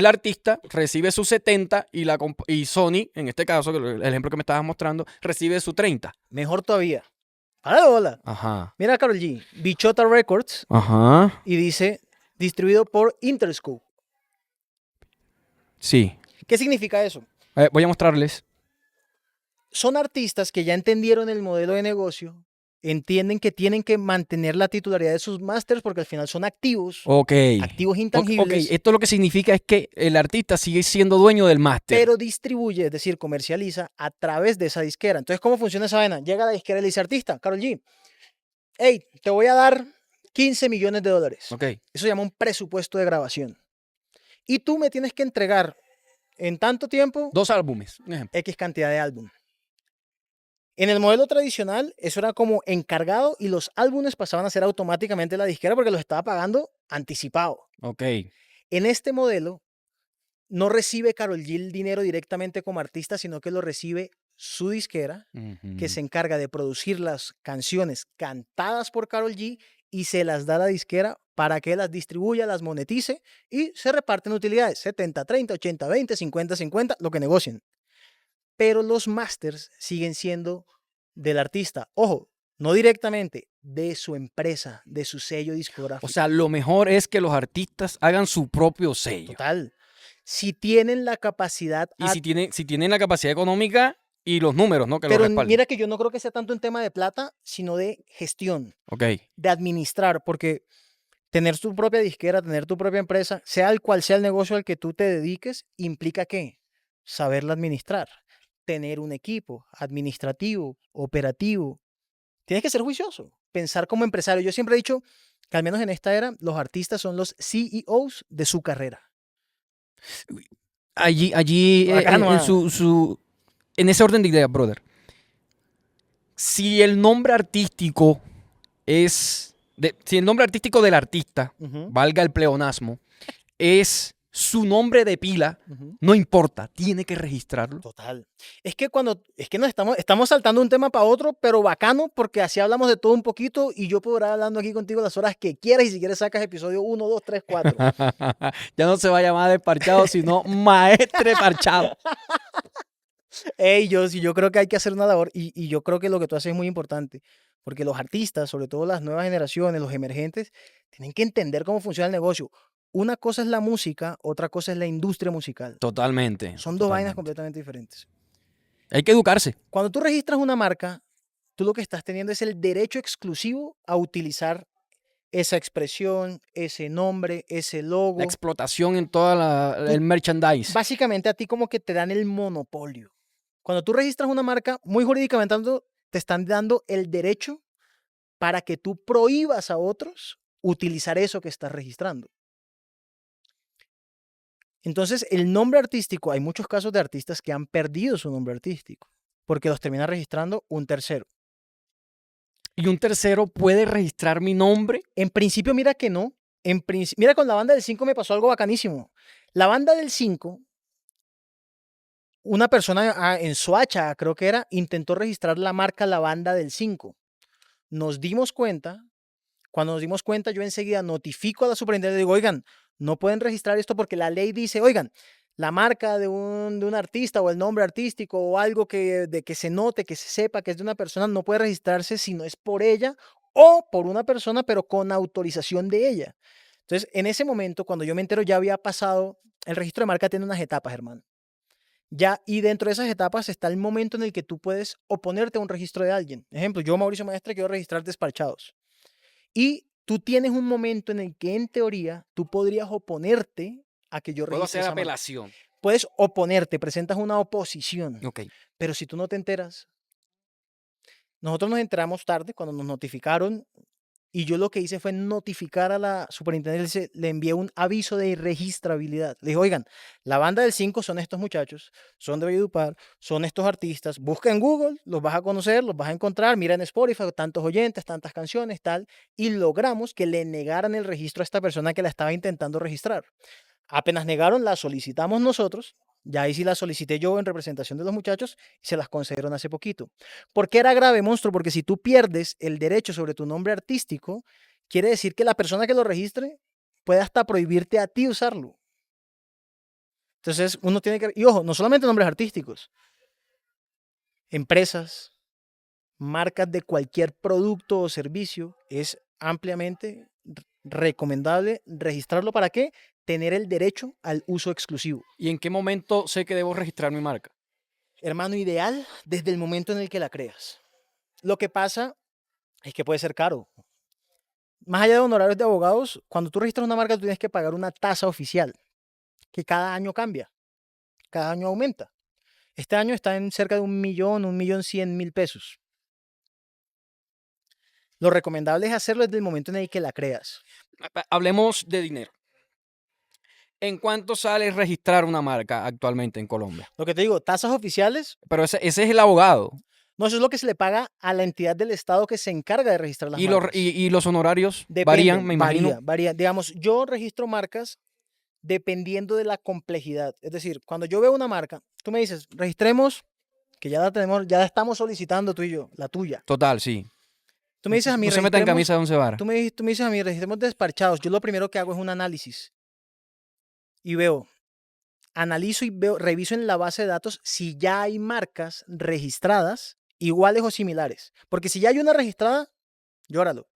artista recibe sus 70 y Sony, en este caso, el ejemplo que me estabas mostrando, recibe su 30. Mejor todavía. Para de bola. Ajá. Mira Karol G. Bichota Records Ajá. y dice distribuido por Interscope. Sí. ¿Qué significa eso? Voy a mostrarles. Son artistas que ya entendieron el modelo de negocio, entienden que tienen que mantener la titularidad de sus másters porque al final son activos, Ok. activos Ok, intangibles, esto lo que significa es que el artista sigue siendo dueño del máster. pero distribuye, es decir, comercializa a través de esa disquera. Entonces, ¿cómo funciona esa vaina? Llega la disquera y le dice, artista, Karol G, hey, te voy a dar 15 millones de dólares. Ok. Eso se llama un presupuesto de grabación. Y tú me tienes que entregar en tanto tiempo 2 álbumes, un ejemplo. X cantidad de álbum. En el modelo tradicional, eso era como encargado y los álbumes pasaban a ser automáticamente la disquera porque los estaba pagando anticipado. Ok. En este modelo, no recibe Karol G el dinero directamente como artista, sino que lo recibe su disquera, que se encarga de producir las canciones cantadas por Karol G y se las da a la disquera para que las distribuya, las monetice y se reparten utilidades, 70, 30, 80, 20, 50, 50, lo que negocien. Pero los masters siguen siendo del artista. Ojo, no directamente, de su empresa, de su sello discográfico. O sea, lo mejor es que los artistas hagan su propio sello. Total. Si tienen la capacidad... Y si tienen la capacidad económica y los números, ¿no? Que lo Pero respalden. mira que yo no creo que sea tanto un tema de plata, sino de gestión, Ok. de administrar, porque tener tu propia disquera, tener tu propia empresa, sea el cual sea el negocio al que tú te dediques, implica ¿qué? Saberla administrar, tener un equipo administrativo, operativo. Tienes que ser juicioso, pensar como empresario. Yo siempre he dicho que al menos en esta era, los artistas son los CEOs de su carrera. Allí Bacano, en ese orden de ideas, brother. Si el nombre artístico si el nombre artístico del artista, Ujú, valga el pleonasmo, es su nombre de pila, ujú. no importa, tiene que registrarlo. Total. Es que nos estamos saltando un tema para otro, pero bacano, porque así hablamos de todo un poquito y yo podré hablando aquí contigo las horas que quieras y si quieres sacas episodio 1, 2, 3, 4. Ya no se va a llamar desparchado, sino maestre parchado. Ey, yo creo que hay que hacer una labor y yo creo que lo que tú haces es muy importante, porque los artistas, sobre todo las nuevas generaciones, los emergentes, tienen que entender cómo funciona el negocio. Una cosa es la música, otra cosa es la industria musical. Totalmente. Son dos vainas Totalmente. completamente diferentes. Hay que educarse. Cuando tú registras una marca, tú lo que estás teniendo es el derecho exclusivo a utilizar esa expresión, ese nombre, ese logo. La explotación en todo el merchandise. Básicamente a ti como que te dan el monopolio. Cuando tú registras una marca, muy jurídicamente hablando, te están dando el derecho para que tú prohíbas a otros utilizar eso que estás registrando. Entonces, el nombre artístico, hay muchos casos de artistas que han perdido su nombre artístico porque los termina registrando un tercero. Y un tercero puede registrar mi nombre. En principio, mira que no. Mira, con la banda del 5 me pasó algo bacanísimo. La banda del 5, una persona en Soacha, creo que era, intentó registrar la marca La Banda del 5. Nos dimos cuenta, cuando nos dimos cuenta, yo enseguida notifico a la superintendencia y digo, oigan, no pueden registrar esto porque la ley dice, oigan, la marca de un artista o el nombre artístico o algo que se note, que se sepa que es de una persona, no puede registrarse si no es por ella o por una persona, pero con autorización de ella. Entonces, en ese momento, cuando yo me entero, ya había pasado, el registro de marca tiene unas etapas, hermano. Ya, y dentro de esas etapas está el momento en el que tú puedes oponerte a un registro de alguien. Ejemplo, yo, Mauricio Maestre, quiero registrar Desparchados. Y tú tienes un momento en el que en teoría tú podrías oponerte a que yo Puedo registre hacer esa marca. apelación. Puedes oponerte, presentas una oposición, Ok. pero si tú no te enteras, nosotros nos enteramos tarde cuando nos notificaron y yo lo que hice fue notificar a la superintendencia, le envié un aviso de irregistrabilidad. Le dije, oigan, la banda del 5 son estos muchachos, son de Valledupar, son estos artistas, busca en Google, los vas a conocer, los vas a encontrar, mira en Spotify, tantos oyentes, tantas canciones, tal, y logramos que le negaran el registro a esta persona que la estaba intentando registrar. Apenas negaron, la solicitamos nosotros. Ya ahí sí la solicité yo en representación de los muchachos y se las concedieron hace poquito. ¿Por qué era grave, monstruo? Porque si tú pierdes el derecho sobre tu nombre artístico, quiere decir que la persona que lo registre puede hasta prohibirte a ti usarlo. Entonces uno tiene que... Y ojo, no solamente nombres artísticos, empresas, marcas de cualquier producto o servicio, es ampliamente recomendable registrarlo. ¿Para qué? Tener el derecho al uso exclusivo. ¿Y en qué momento sé que debo registrar mi marca? Hermano, ideal desde el momento en el que la creas. Lo que pasa es que puede ser caro. Más allá de honorarios de abogados, cuando tú registras una marca, tú tienes que pagar una tasa oficial, que cada año cambia, cada año aumenta. Este año está en cerca de 1.100.000 pesos. Lo recomendable es hacerlo desde el momento en el que la creas. Hablemos de dinero. ¿En cuánto sale registrar una marca actualmente en Colombia? Lo que te digo, tasas oficiales, Pero ese es el abogado. no, eso es lo que se le paga a la entidad del Estado que se encarga de registrar las Y marcas. los honorarios Depende, varían, me imagino. varía. Digamos, yo registro marcas dependiendo de la complejidad. Es decir, cuando yo veo una marca, tú me dices, registremos, que ya la tenemos, ya la estamos solicitando tú y yo, la tuya. Total, sí. Tú me dices a mí, No se meta en registremos, camisa de once varas. tú me dices a mí, registremos despachados. Yo lo primero que hago es un análisis y veo, analizo y veo, reviso en la base de datos si ya hay marcas registradas iguales o similares. Porque si ya hay una registrada, llóralo.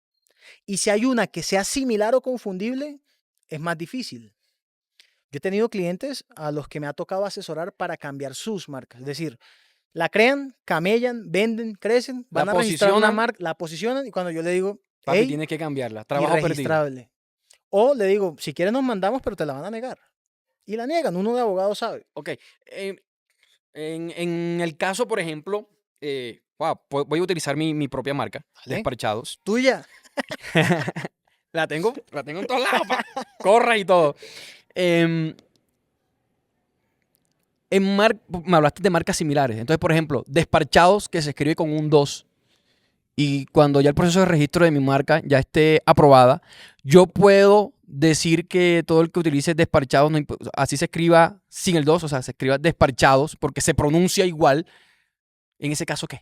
Y si hay una que sea similar o confundible, es más difícil. Yo he tenido clientes a los que me ha tocado asesorar para cambiar sus marcas. Es decir, la crean, camellan, venden, crecen, La van a registrar una posicionan. marca, la posicionan y cuando yo le digo, Papi, hey, tienes que cambiarla. Trabajo perdido. irregistrable. O le digo, si quieres nos mandamos, pero te la van a negar. Y la niegan, uno de abogado sabe. Ok. En el caso, por ejemplo, voy a utilizar mi propia marca, ¿Vale? Desparchados. Tuya. La tengo en todos lados, corra y todo. Me hablaste de marcas similares. Entonces, por ejemplo, Desparchados, que se escribe con un 2, y cuando ya el proceso de registro de mi marca ya esté aprobada, yo puedo decir que todo el que utilice Desparchados, así se escriba sin el 2, o sea, se escriba Desparchados, porque se pronuncia igual. En ese caso, ¿qué?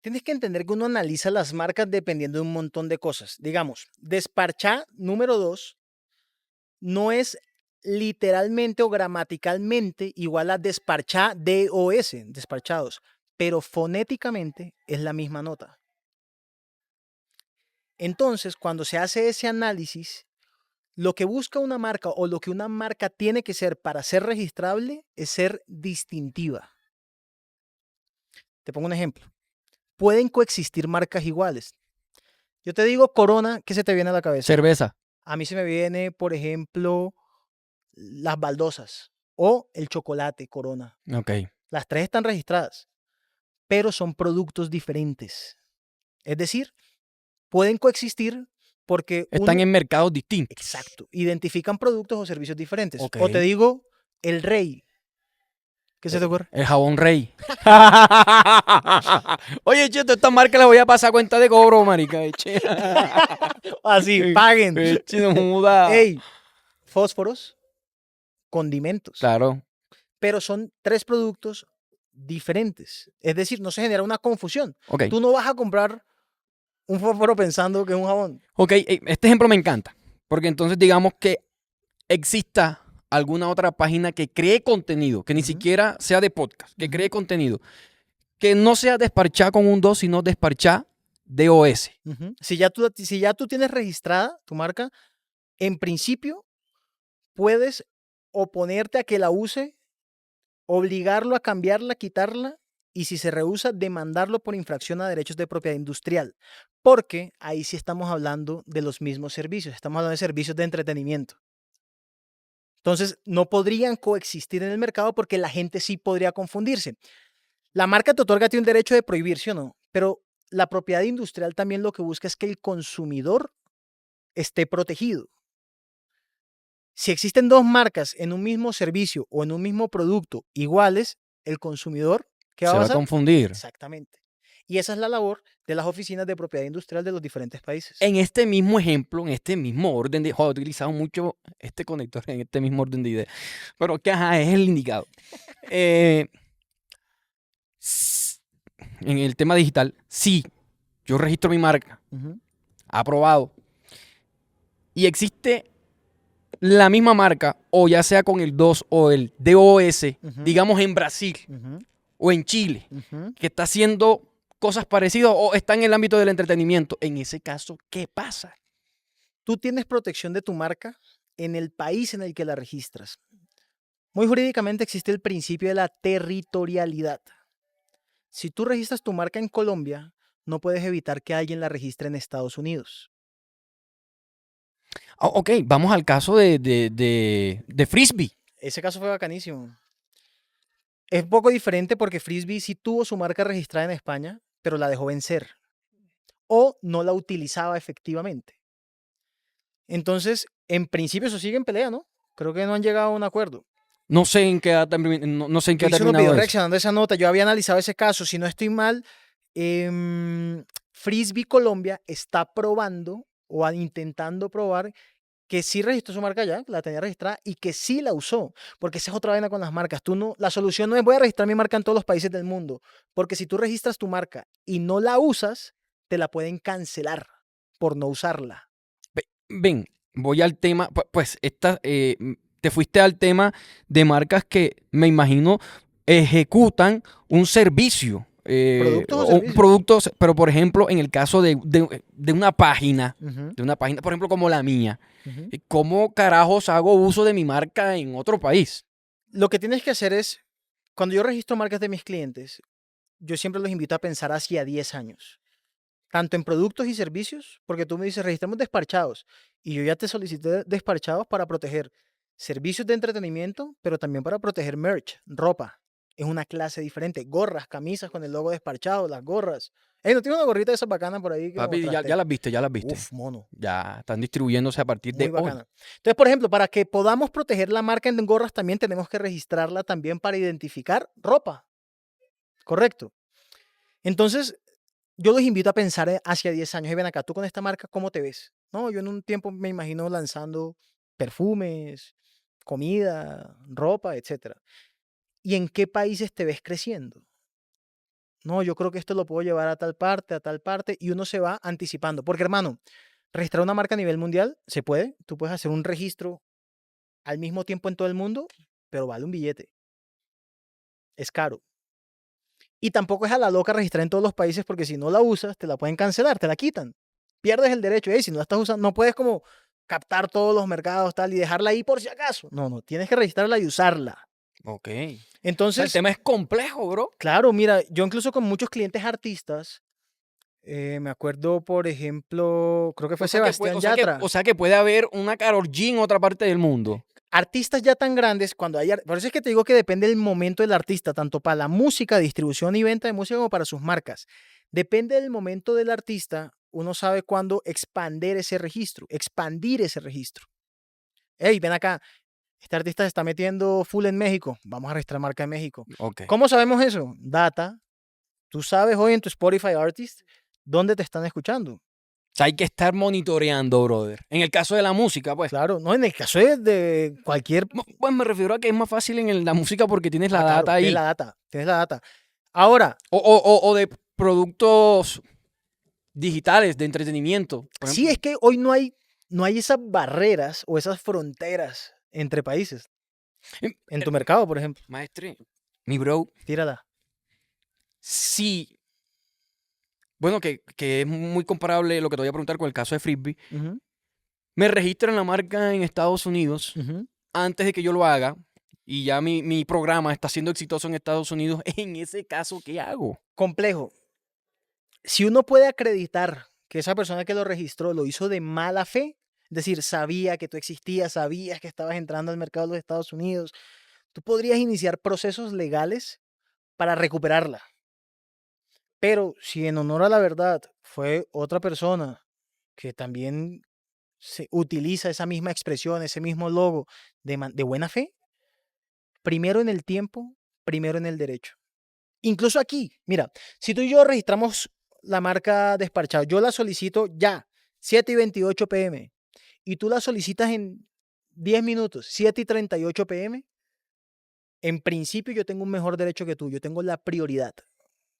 Tienes que entender que uno analiza las marcas dependiendo de un montón de cosas. Digamos, Desparchá número 2 no es literalmente o gramaticalmente igual a Desparchá DOS, despachados, pero fonéticamente es la misma nota. Entonces, cuando se hace ese análisis, lo que busca una marca o lo que una marca tiene que ser para ser registrable es ser distintiva. Te pongo un ejemplo. Pueden coexistir marcas iguales. Yo te digo Corona, ¿qué se te viene a la cabeza? Cerveza. A mí se me viene, por ejemplo, las baldosas o el chocolate Corona. Ok. Las tres están registradas, pero son productos diferentes. Es decir, pueden coexistir porque Están en mercados distintos. exacto, identifican productos o servicios diferentes. Ok. O te digo, el Rey. ¿Qué se te ocurre? El jabón Rey. Oye, che, esta marca la voy a pasar a cuenta de cobro, marica. Che. Así, paguen. Che, no joda. Ey, fósforos, condimentos. Claro. Pero son tres productos diferentes. Es decir, no se genera una confusión. Ok. Tú no vas a comprar un fósforo pensando que es un jabón. Ok, este ejemplo me encanta. Porque entonces digamos que exista alguna otra página que cree contenido, que ni siquiera sea de podcast, que cree contenido, que no sea Desparchá con un 2, sino Desparchá DOS. Si ya tú tienes registrada tu marca, en principio puedes oponerte a que la use, obligarlo a cambiarla, quitarla y si se rehúsa, demandarlo por infracción a derechos de propiedad industrial. porque ahí sí estamos hablando de los mismos servicios, estamos hablando de servicios de entretenimiento. Entonces, no podrían coexistir en el mercado porque la gente sí podría confundirse. La marca te otorga a ti un derecho de prohibir, ¿sí o no? Pero la propiedad industrial también lo que busca es que el consumidor esté protegido. Si existen dos marcas en un mismo servicio o en un mismo producto iguales, el consumidor, ¿qué va Se a va a pasar? confundir. Exactamente. Y esa es la labor de las oficinas de propiedad industrial de los diferentes países. En este mismo ejemplo, en este mismo orden de... Joder, he utilizado mucho este conector en este mismo orden de ideas. Pero que ajá, es el indicado. En el tema digital, sí, yo registro mi marca, Ujú, aprobado, y existe la misma marca, o ya sea con el 2 o el DOS, ujú, digamos en Brasil ujú, o en Chile, ujú. que está haciendo cosas parecidas o está en el ámbito del entretenimiento. En ese caso, ¿qué pasa? Tú tienes protección de tu marca en el país en el que la registras. Muy jurídicamente existe el principio de la territorialidad. Si tú registras tu marca en Colombia, no puedes evitar que alguien la registre en Estados Unidos. Ok, vamos al caso de Frisbee. Ese caso fue bacanísimo. Es un poco diferente porque Frisbee sí tuvo su marca registrada en España, pero la dejó vencer o no la utilizaba efectivamente. Entonces, en principio eso sigue en pelea, ¿no? Creo que no han llegado a un acuerdo. No sé en qué no sé en qué Yo ha hice unos terminado videos eso. reaccionando a esa nota, yo había analizado ese caso, si no estoy mal, Frisbee Colombia está probando o intentando probar que sí registró su marca ya, la tenía registrada y que sí la usó, porque esa es otra vaina con las marcas. Tú no, la solución no es voy a registrar mi marca en todos los países del mundo, porque si tú registras tu marca y no la usas, te la pueden cancelar por no usarla. Ven, voy al tema, pues te fuiste al tema de marcas que me imagino ejecutan un servicio, ¿Productos o o un servicios? producto, pero por ejemplo, en el caso de Ujú, una página, por ejemplo, como la mía, ujú. ¿cómo carajos hago uso de mi marca en otro país? Lo que tienes que hacer es, cuando yo registro marcas de mis clientes, yo siempre los invito a pensar hacia 10 años, tanto en productos y servicios, porque tú me dices, registramos despachados, y yo ya te solicité despachados para proteger servicios de entretenimiento, pero también para proteger merch, ropa. Es una clase diferente. Gorras, camisas con el logo despachado, las gorras. ¿No tienes una gorrita de esas bacanas por ahí que me Papi, ya mostraste? las viste, ya las viste. Uf, mono. Ya están distribuyéndose a partir Muy de hoy. bacana. Entonces, por ejemplo, para que podamos proteger la marca en gorras, también tenemos que registrarla también para identificar ropa. Correcto. Entonces, yo los invito a pensar hacia 10 años. Y ven acá, tú con esta marca, ¿cómo te ves? No, yo en un tiempo me imagino lanzando perfumes, comida, ropa, etcétera. ¿Y en qué países te ves creciendo? No, yo creo que esto lo puedo llevar a tal parte, y uno se va anticipando. Porque, hermano, registrar una marca a nivel mundial se puede. Tú puedes hacer un registro al mismo tiempo en todo el mundo, pero vale un billete. Es caro. Y tampoco es a la loca registrar en todos los países porque si no la usas, te la pueden cancelar, te la quitan. Pierdes el derecho. Si no la estás usando, no puedes como captar todos los mercados tal y dejarla ahí por si acaso. No, no, tienes que registrarla y usarla. Ok. O sea, el Entonces, tema es complejo, bro. claro, mira, yo incluso con muchos clientes artistas, me acuerdo, por ejemplo, creo que fue Sebastián Yatra. O sea que puede haber una Karol G en otra parte del mundo. Artistas ya tan grandes, cuando hay, por eso es que te digo que depende del momento del artista, tanto para la música, distribución y venta de música, como para sus marcas. Depende del momento del artista, uno sabe cuándo expandir ese registro, expandir ese registro. Hey, ven acá, este artista se está metiendo full en México, vamos a registrar marca en México. Ok. ¿Cómo sabemos eso? Data. Tú sabes hoy en tu Spotify Artist dónde te están escuchando. O sea, hay que estar monitoreando, brother. En el caso de la música, pues. Claro, no, en el caso de cualquier. Pues me refiero a que es más fácil en la música porque tienes la Claro, data tienes la ahí. data, tienes la data. Ahora, O de productos digitales de entretenimiento. Por sí, ejemplo, es que hoy no hay esas barreras o esas fronteras entre países. em, En tu mercado, por ejemplo. maestre, mi bro, Tírala. sí. Bueno, que es muy comparable lo que te voy a preguntar con el caso de Frisbee. Ujú, Me registran la marca en Estados Unidos ujú. antes de que yo lo haga y ya mi programa está siendo exitoso en Estados Unidos. En ese caso, ¿qué hago? Complejo. Si uno puede acreditar que esa persona que lo registró lo hizo de mala fe, es decir, sabía que tú existías, sabías que estabas entrando al mercado de los Estados Unidos, tú podrías iniciar procesos legales para recuperarla. Pero si en honor a la verdad fue otra persona que también se utiliza esa misma expresión, ese mismo logo de buena fe, primero en el tiempo, primero en el derecho. Incluso aquí, mira, si tú y yo registramos la marca Desparchado, yo la solicito ya, 7:28 p.m. y tú la solicitas en 10 minutos, 7:38 p.m., en principio yo tengo un mejor derecho que tú, yo tengo la prioridad,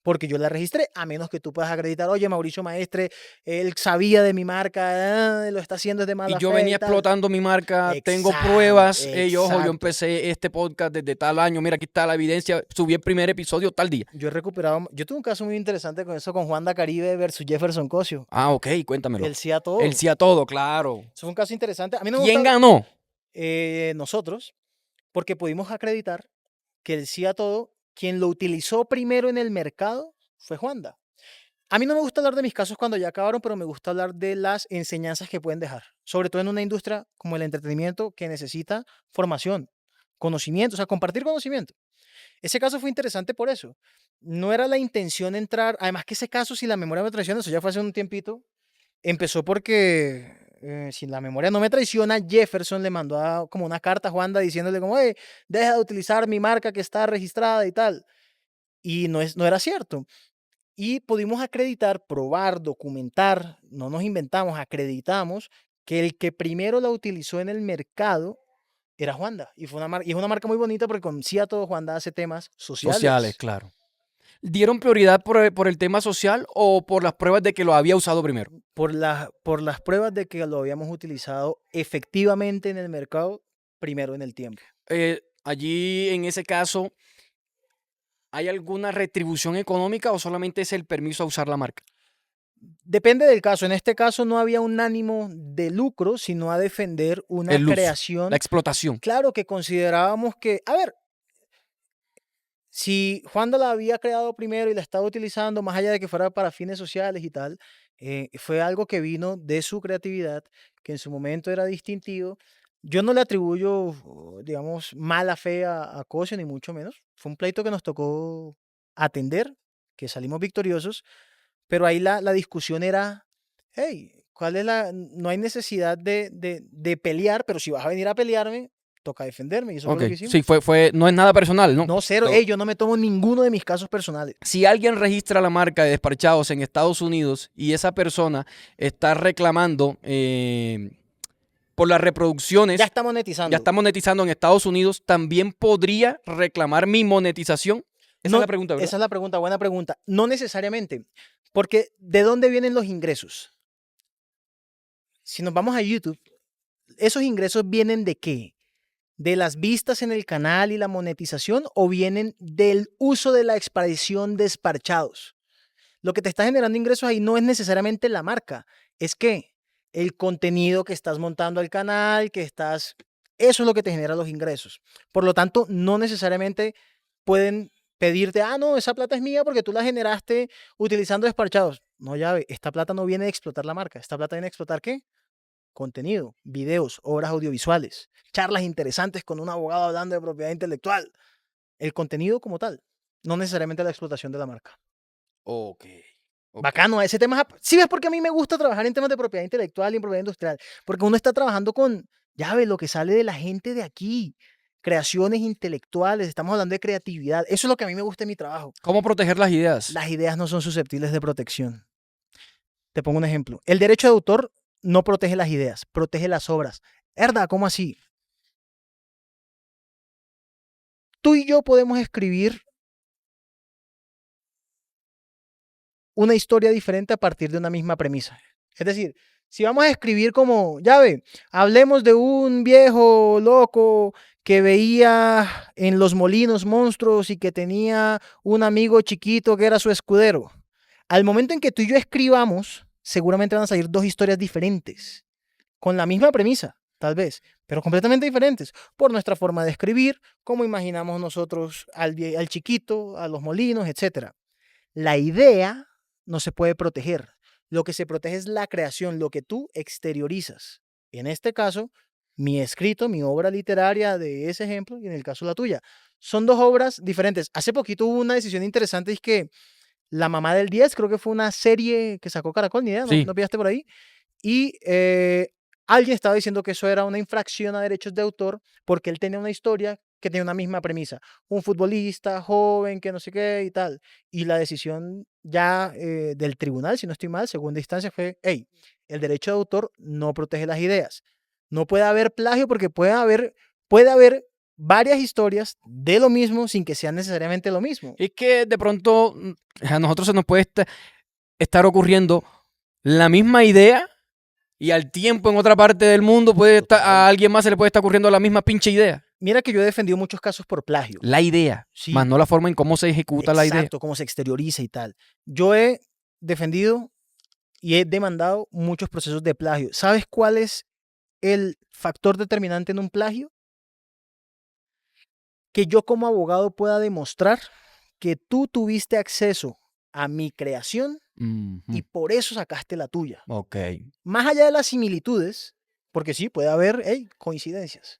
porque yo la registré, a menos que tú puedas acreditar, oye, Mauricio Maestre, él sabía de mi marca, lo está haciendo de Y mala yo fe venía y tal. explotando mi marca, tengo Exacto, pruebas. Ojo, yo exacto. empecé este podcast desde tal año. Mira, aquí está la evidencia. Subí el primer episodio tal día. Yo he recuperado, yo tuve un caso muy interesante con eso, con Juanda Caribe versus Jefferson Cosio. Ah, ok, cuéntamelo. Él sí a todo. Él sí a todo, claro. Eso fue un caso interesante. A mí no me ¿Quién gusta ganó? nosotros, porque pudimos acreditar que el sí a todo, quien lo utilizó primero en el mercado fue Juanda. A mí no me gusta hablar de mis casos cuando ya acabaron, pero me gusta hablar de las enseñanzas que pueden dejar, sobre todo en una industria como el entretenimiento que necesita formación, conocimiento, o sea, compartir conocimiento. Ese caso fue interesante por eso. No era la intención entrar, además que ese caso, si la memoria me traiciona, eso ya fue hace un tiempito, empezó porque, si la memoria no me traiciona, Jefferson le mandó como una carta a Juanda diciéndole como, hey, deja de utilizar mi marca que está registrada y tal. Y no era cierto. Y pudimos acreditar, probar, documentar, no nos inventamos, acreditamos que el que primero la utilizó en el mercado era Juanda. Y es una marca muy bonita porque con sí a todo Juanda hace temas Sociales, sociales. claro. ¿Dieron prioridad por el tema social o por las pruebas de que lo había usado primero? Por las pruebas de que lo habíamos utilizado efectivamente en el mercado primero en el tiempo. Allí, en ese caso, ¿hay alguna retribución económica o solamente es el permiso a usar la marca? Depende del caso. En este caso no había un ánimo de lucro, sino a defender una El uso, la creación. explotación. Claro que considerábamos que, a ver, si Juanda la había creado primero y la estaba utilizando, más allá de que fuera para fines sociales y tal, fue algo que vino de su creatividad, que en su momento era distintivo. Yo no le atribuyo, digamos, mala fe a Cosio, ni mucho menos. Fue un pleito que nos tocó atender, que salimos victoriosos, pero ahí la discusión era, hey, no hay necesidad de pelear, pero si vas a venir a pelearme, toca defenderme, y eso fue Ok, lo que hicimos. sí, no es nada personal, ¿no? No, cero. Yo no me tomo ninguno de mis casos personales. Si alguien registra la marca de Desparchados en Estados Unidos y esa persona está reclamando por las reproducciones, Ya está monetizando. ya está monetizando en Estados Unidos, ¿también podría reclamar mi monetización? Esa es la pregunta, ¿verdad? Esa es la pregunta, buena pregunta. No necesariamente, porque ¿de dónde vienen los ingresos? Si nos vamos a YouTube, ¿esos ingresos vienen de qué? ¿De las vistas en el canal y la monetización o vienen del uso de la expresión Desparchados? Lo que te está generando ingresos ahí no es necesariamente la marca, es que el contenido que estás montando al canal, eso es lo que te genera los ingresos. Por lo tanto, no necesariamente pueden pedirte, no, esa plata es mía porque tú la generaste utilizando Desparchados. No, llave, esta plata no viene de explotar la marca, esta plata viene de explotar ¿qué? Contenido, videos, obras audiovisuales, charlas interesantes con un abogado hablando de propiedad intelectual. El contenido como tal, no necesariamente la explotación de la marca. Ok. Bacano, ese tema. ¿Sí ves por qué a mí me gusta trabajar en temas de propiedad intelectual y en propiedad industrial? Porque uno está trabajando con, ya ves, lo que sale de la gente de aquí. Creaciones intelectuales, estamos hablando de creatividad. Eso es lo que a mí me gusta en mi trabajo. ¿Cómo proteger las ideas? Las ideas no son susceptibles de protección. Te pongo un ejemplo. El derecho de autor no protege las ideas, protege las obras. ¿Verdad? ¿Cómo así? Tú y yo podemos escribir una historia diferente a partir de una misma premisa. Es decir, si vamos a escribir como, ya ve, hablemos de un viejo loco que veía en los molinos monstruos y que tenía un amigo chiquito que era su escudero. Al momento en que tú y yo escribamos, seguramente van a salir dos historias diferentes, con la misma premisa, tal vez, pero completamente diferentes, por nuestra forma de escribir, cómo imaginamos nosotros al chiquito, a los molinos, etc. La idea no se puede proteger. Lo que se protege es la creación, lo que tú exteriorizas. En este caso, mi escrito, mi obra literaria de ese ejemplo, y en el caso la tuya. Son dos obras diferentes. Hace poquito hubo una decisión interesante, es que La Mamá del 10, creo que fue una serie que sacó Caracol, ni idea, ¿no, Sí. no pillaste por ahí? Y alguien estaba diciendo que eso era una infracción a derechos de autor porque él tenía una historia que tenía una misma premisa. Un futbolista joven que no sé qué y tal. Y la decisión ya del tribunal, si no estoy mal, segunda instancia, fue, hey, el derecho de autor no protege las ideas. No puede haber plagio porque puede haber varias historias de lo mismo sin que sean necesariamente lo mismo. Es que de pronto a nosotros se nos puede estar ocurriendo la misma idea y al tiempo en otra parte del mundo a alguien más se le puede estar ocurriendo la misma pinche idea. Mira que yo he defendido muchos casos por plagio. La idea, Sí, más no la forma en cómo se ejecuta la idea. exacto, cómo se exterioriza y tal. Yo he defendido y he demandado muchos procesos de plagio. ¿Sabes cuál es el factor determinante en un plagio? Que yo como abogado pueda demostrar que tú tuviste acceso a mi creación y por eso sacaste la tuya. Ok. Más allá de las similitudes, porque sí, puede haber coincidencias.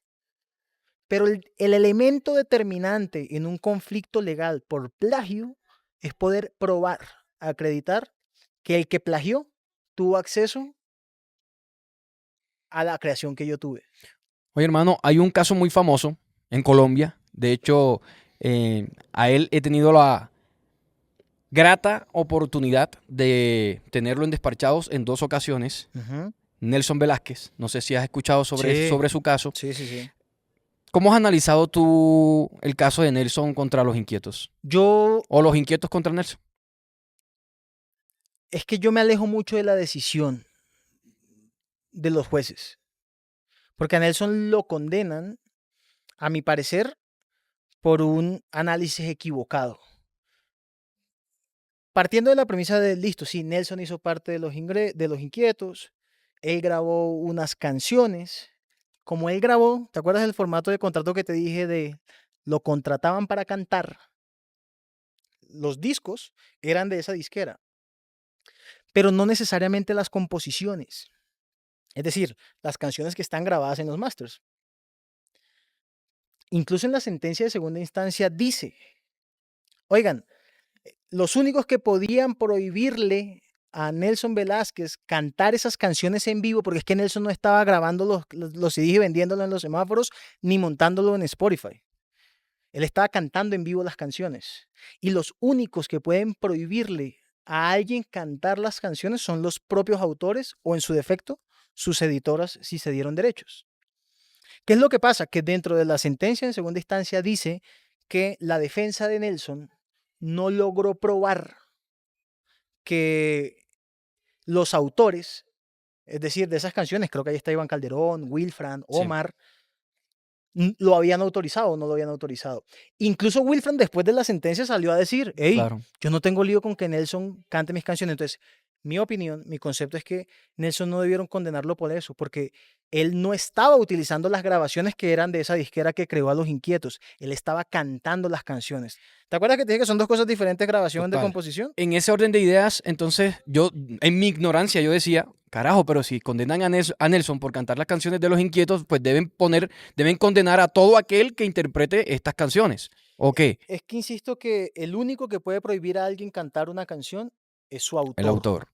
Pero el elemento determinante en un conflicto legal por plagio es poder probar, acreditar que el que plagió tuvo acceso a la creación que yo tuve. Oye, hermano, hay un caso muy famoso en Colombia. De hecho, a él he tenido la grata oportunidad de tenerlo en Despachados en 2 ocasiones. Nelson Velázquez. No sé si has escuchado sobre su caso. Sí. ¿Cómo has analizado tú el caso de Nelson contra los Inquietos? O los Inquietos contra Nelson. Es que yo me alejo mucho de la decisión de los jueces. Porque a Nelson lo condenan, a mi parecer, por un análisis equivocado. Partiendo de la premisa de, listo, sí, Nelson hizo parte de los Inquietos, él grabó unas canciones. Como él grabó, ¿te acuerdas del formato de contrato que te dije de lo contrataban para cantar? Los discos eran de esa disquera, pero no necesariamente las composiciones. Es decir, las canciones que están grabadas en los masters. Incluso en la sentencia de segunda instancia dice, oigan, los únicos que podían prohibirle a Nelson Velázquez cantar esas canciones en vivo, porque es que Nelson no estaba grabando los CDs y vendiéndolos en los semáforos, ni montándolo en Spotify. Él estaba cantando en vivo las canciones. Y los únicos que pueden prohibirle a alguien cantar las canciones son los propios autores o, en su defecto, sus editoras si se dieron derechos. ¿Qué es lo que pasa? Que dentro de la sentencia en segunda instancia dice que la defensa de Nelson no logró probar que los autores, es decir, de esas canciones, creo que ahí está Iván Calderón, Wilfran, Omar, lo habían autorizado o no lo habían autorizado. Incluso Wilfran después de la sentencia salió a decir, hey, Claro. yo no tengo lío con que Nelson cante mis canciones. Entonces, mi opinión, mi concepto es que Nelson no debieron condenarlo por eso, porque él no estaba utilizando las grabaciones que eran de esa disquera que creó a Los Inquietos. Él estaba cantando las canciones. ¿Te acuerdas que te dije que son dos cosas diferentes, grabación de Total. composición? En ese orden de ideas, entonces, yo, en mi ignorancia, yo decía, carajo, pero si condenan a Nelson por cantar las canciones de Los Inquietos, pues deben condenar a todo aquel que interprete estas canciones. ¿O qué? Es que insisto que el único que puede prohibir a alguien cantar una canción es su El autor. autor.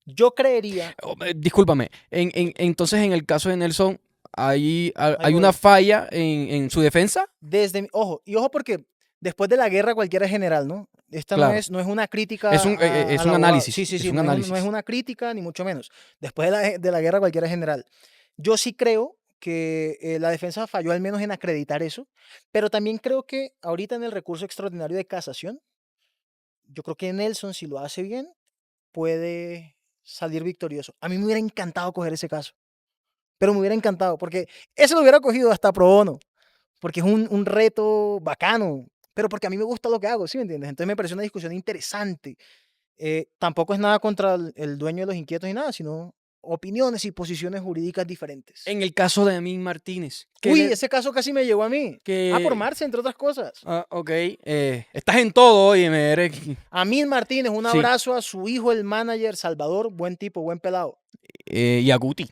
Yo creería. Discúlpame, entonces en el caso de Nelson, ¿hay Ahí una voy. falla en su defensa? Ojo, porque después de la guerra cualquiera es general, ¿no? Esta Claro. no es una crítica Es un al abogado. análisis. Sí, Es un no análisis. es una crítica, ni mucho menos. Después de la guerra cualquiera es general. Yo sí creo que la defensa falló al menos en acreditar eso, pero también creo que ahorita en el recurso extraordinario de casación, yo creo que Nelson, si lo hace bien, puede salir victorioso. A mí me hubiera encantado coger ese caso, pero me hubiera encantado, porque ese lo hubiera cogido hasta pro bono, porque es un reto bacano, pero porque a mí me gusta lo que hago, ¿sí me entiendes? Entonces me pareció una discusión interesante. Tampoco es nada contra el dueño de Los Inquietos ni nada, sino opiniones y posiciones jurídicas diferentes. En el caso de Amin Martínez. Uy, ese caso casi me llegó a mí. Por Marce, entre otras cosas. Ok. Estás en todo hoy, eres... Amin Martínez, un Sí. abrazo a su hijo, el manager, Salvador, buen tipo, buen pelado. Y a Guti.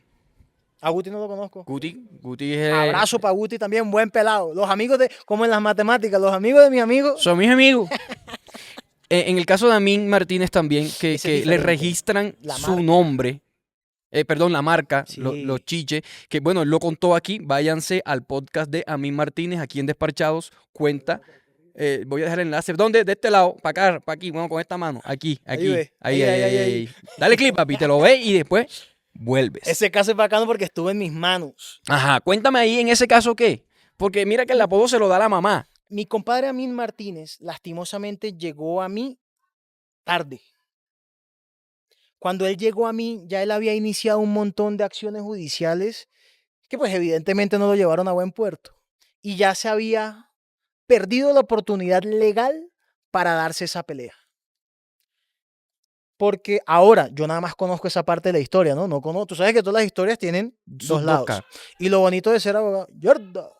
A Guti no lo conozco. Guti es... Abrazo para Guti también, buen pelado. Los amigos de, como en las matemáticas, los amigos de mis amigos. Son mis amigos. En el caso de Amin Martínez también, que Ese es le diferente. registran La su marca. nombre, perdón, la marca, Sí. los chiches, que bueno, él lo contó aquí, váyanse al podcast de Amin Martínez, aquí en Desparchados, cuenta, voy a dejar el enlace, ¿dónde? De este lado, para acá, para aquí, bueno, con esta mano, aquí, ve. ahí. Dale clip, papi, te lo ves y después vuelves. Ese caso es bacano porque estuvo en mis manos. Ajá, cuéntame ahí en ese caso qué, porque mira que el apodo se lo da la mamá. Mi compadre Amin Martínez, lastimosamente, llegó a mí tarde. Cuando él llegó a mí, ya él había iniciado un montón de acciones judiciales que pues evidentemente no lo llevaron a buen puerto. Y ya se había perdido la oportunidad legal para darse esa pelea. Porque ahora yo nada más conozco esa parte de la historia, ¿no? No conozco. Tú sabes que todas las historias tienen Sus dos lados. caras. Y lo bonito de ser abogado, ¡yerda!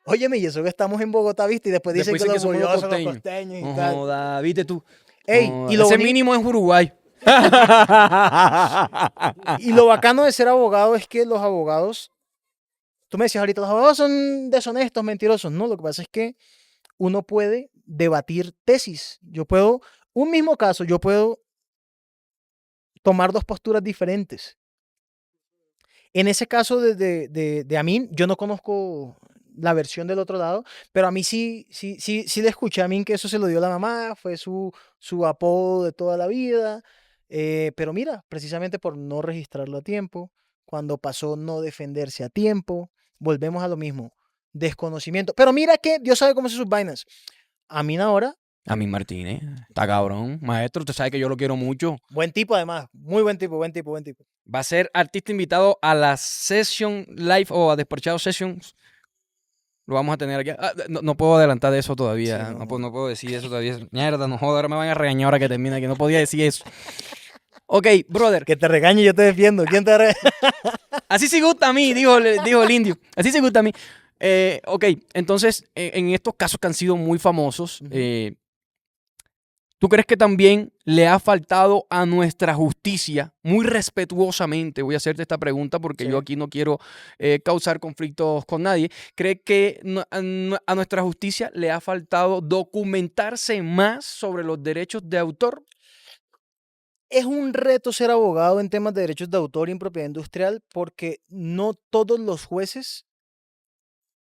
Óyeme, y eso que estamos en Bogotá, ¿viste? Y después dicen que los somos los orgullosos, los costeños. costeños y No tal. joda, viste tú. Ey, Joda, y lo ese boni- mínimo es Uruguay. Y lo bacano de ser abogado es que los abogados, tú me decías ahorita, los abogados son deshonestos, mentirosos. No, lo que pasa es que uno puede debatir tesis. Un mismo caso, yo puedo tomar dos posturas diferentes. En ese caso de Amin, yo no conozco la versión del otro lado, pero a mí sí le escuché a Amin que eso se lo dio la mamá, fue su apodo de toda la vida. Pero mira, precisamente por no registrarlo a tiempo, cuando pasó no defenderse a tiempo, volvemos a lo mismo, desconocimiento. Pero mira que Dios sabe cómo hace sus vainas. Amin ahora, Amin Martínez, está cabrón. Maestro, usted sabe que yo lo quiero mucho. buen tipo además, muy buen tipo. Va a ser artista invitado a la Session Live o a Desparchado Sessions. Lo vamos a tener aquí. No puedo adelantar de eso todavía. Sí, no. No puedo decir eso todavía. Mierda, no joder, ahora me van a regañar ahora que termina, que no podía decir eso. Ok, brother. Que te regañe, yo te defiendo. ¿Quién te regaña? Así se gusta a mí, dijo el indio. Así se gusta a mí. Ok, entonces, en estos casos que han sido muy famosos, Ujú. ¿tú crees que también le ha faltado a nuestra justicia, muy respetuosamente, voy a hacerte esta pregunta porque Sí. yo aquí no quiero causar conflictos con nadie, ¿crees que a nuestra justicia le ha faltado documentarse más sobre los derechos de autor? Es un reto ser abogado en temas de derechos de autor y en propiedad industrial porque no todos los jueces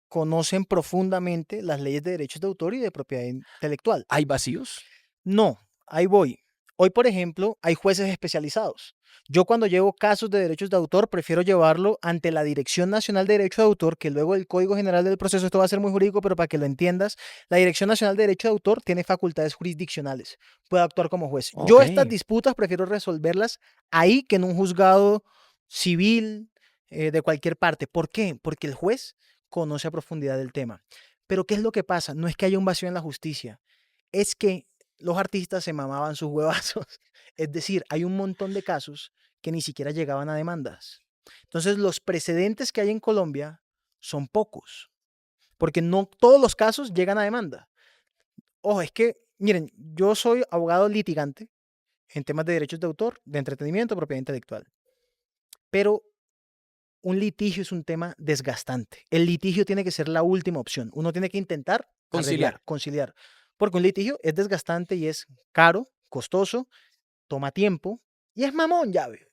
conocen profundamente las leyes de derechos de autor y de propiedad intelectual. ¿Hay vacíos? No, ahí voy. Hoy, por ejemplo, hay jueces especializados. Yo cuando llevo casos de derechos de autor prefiero llevarlo ante la Dirección Nacional de Derecho de Autor, que luego el Código General del Proceso, esto va a ser muy jurídico, pero para que lo entiendas, la Dirección Nacional de Derecho de Autor tiene facultades jurisdiccionales, puede actuar como juez. Yo estas Ok. disputas prefiero resolverlas ahí que en un juzgado civil de cualquier parte. ¿Por qué? Porque el juez conoce a profundidad el tema. Pero ¿qué es lo que pasa? No es que haya un vacío en la justicia, es que los artistas se mamaban sus huevazos. Es decir, hay un montón de casos que ni siquiera llegaban a demandas. Entonces, los precedentes que hay en Colombia son pocos, porque no todos los casos llegan a demanda. Ojo, es que, miren, yo soy abogado litigante en temas de derechos de autor, de entretenimiento, propiedad intelectual. Pero un litigio es un tema desgastante. El litigio tiene que ser la última opción. Uno tiene que intentar conciliar. Porque un litigio es desgastante y es caro, costoso, toma tiempo y es mamón, ya ve.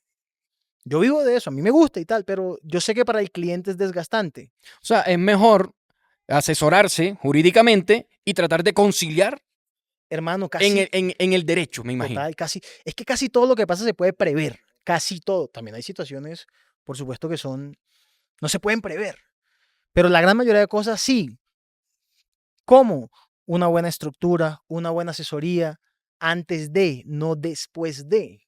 Yo vivo de eso, a mí me gusta y tal, pero yo sé que para el cliente es desgastante. O sea, es mejor asesorarse jurídicamente y tratar de conciliar Hermano, casi, en el derecho, me imagino. total, casi, es que casi todo lo que pasa se puede prever, casi todo. También hay situaciones, por supuesto, que no se pueden prever, pero la gran mayoría de cosas sí. ¿Cómo? Una buena estructura, una buena asesoría, antes de, no después de.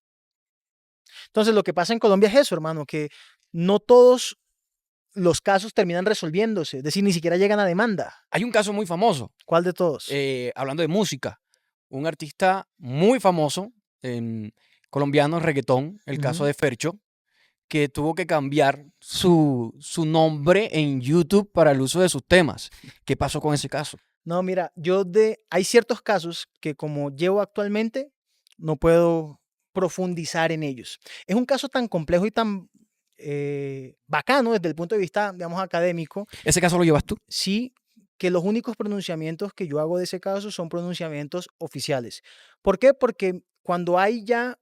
Entonces, lo que pasa en Colombia es eso, hermano, que no todos los casos terminan resolviéndose, es decir, ni siquiera llegan a demanda. Hay un caso muy famoso, ¿Cuál de todos? hablando de música, un artista muy famoso colombiano, reggaetón, el caso Ujú. de Fercho, que tuvo que cambiar su nombre en YouTube para el uso de sus temas. ¿Qué pasó con ese caso? No, mira, hay ciertos casos que como llevo actualmente, no puedo profundizar en ellos. Es un caso tan complejo y tan bacano desde el punto de vista, digamos, académico, ¿Ese caso lo llevas tú? sí, que los únicos pronunciamientos que yo hago de ese caso son pronunciamientos oficiales. ¿Por qué? Porque cuando hay ya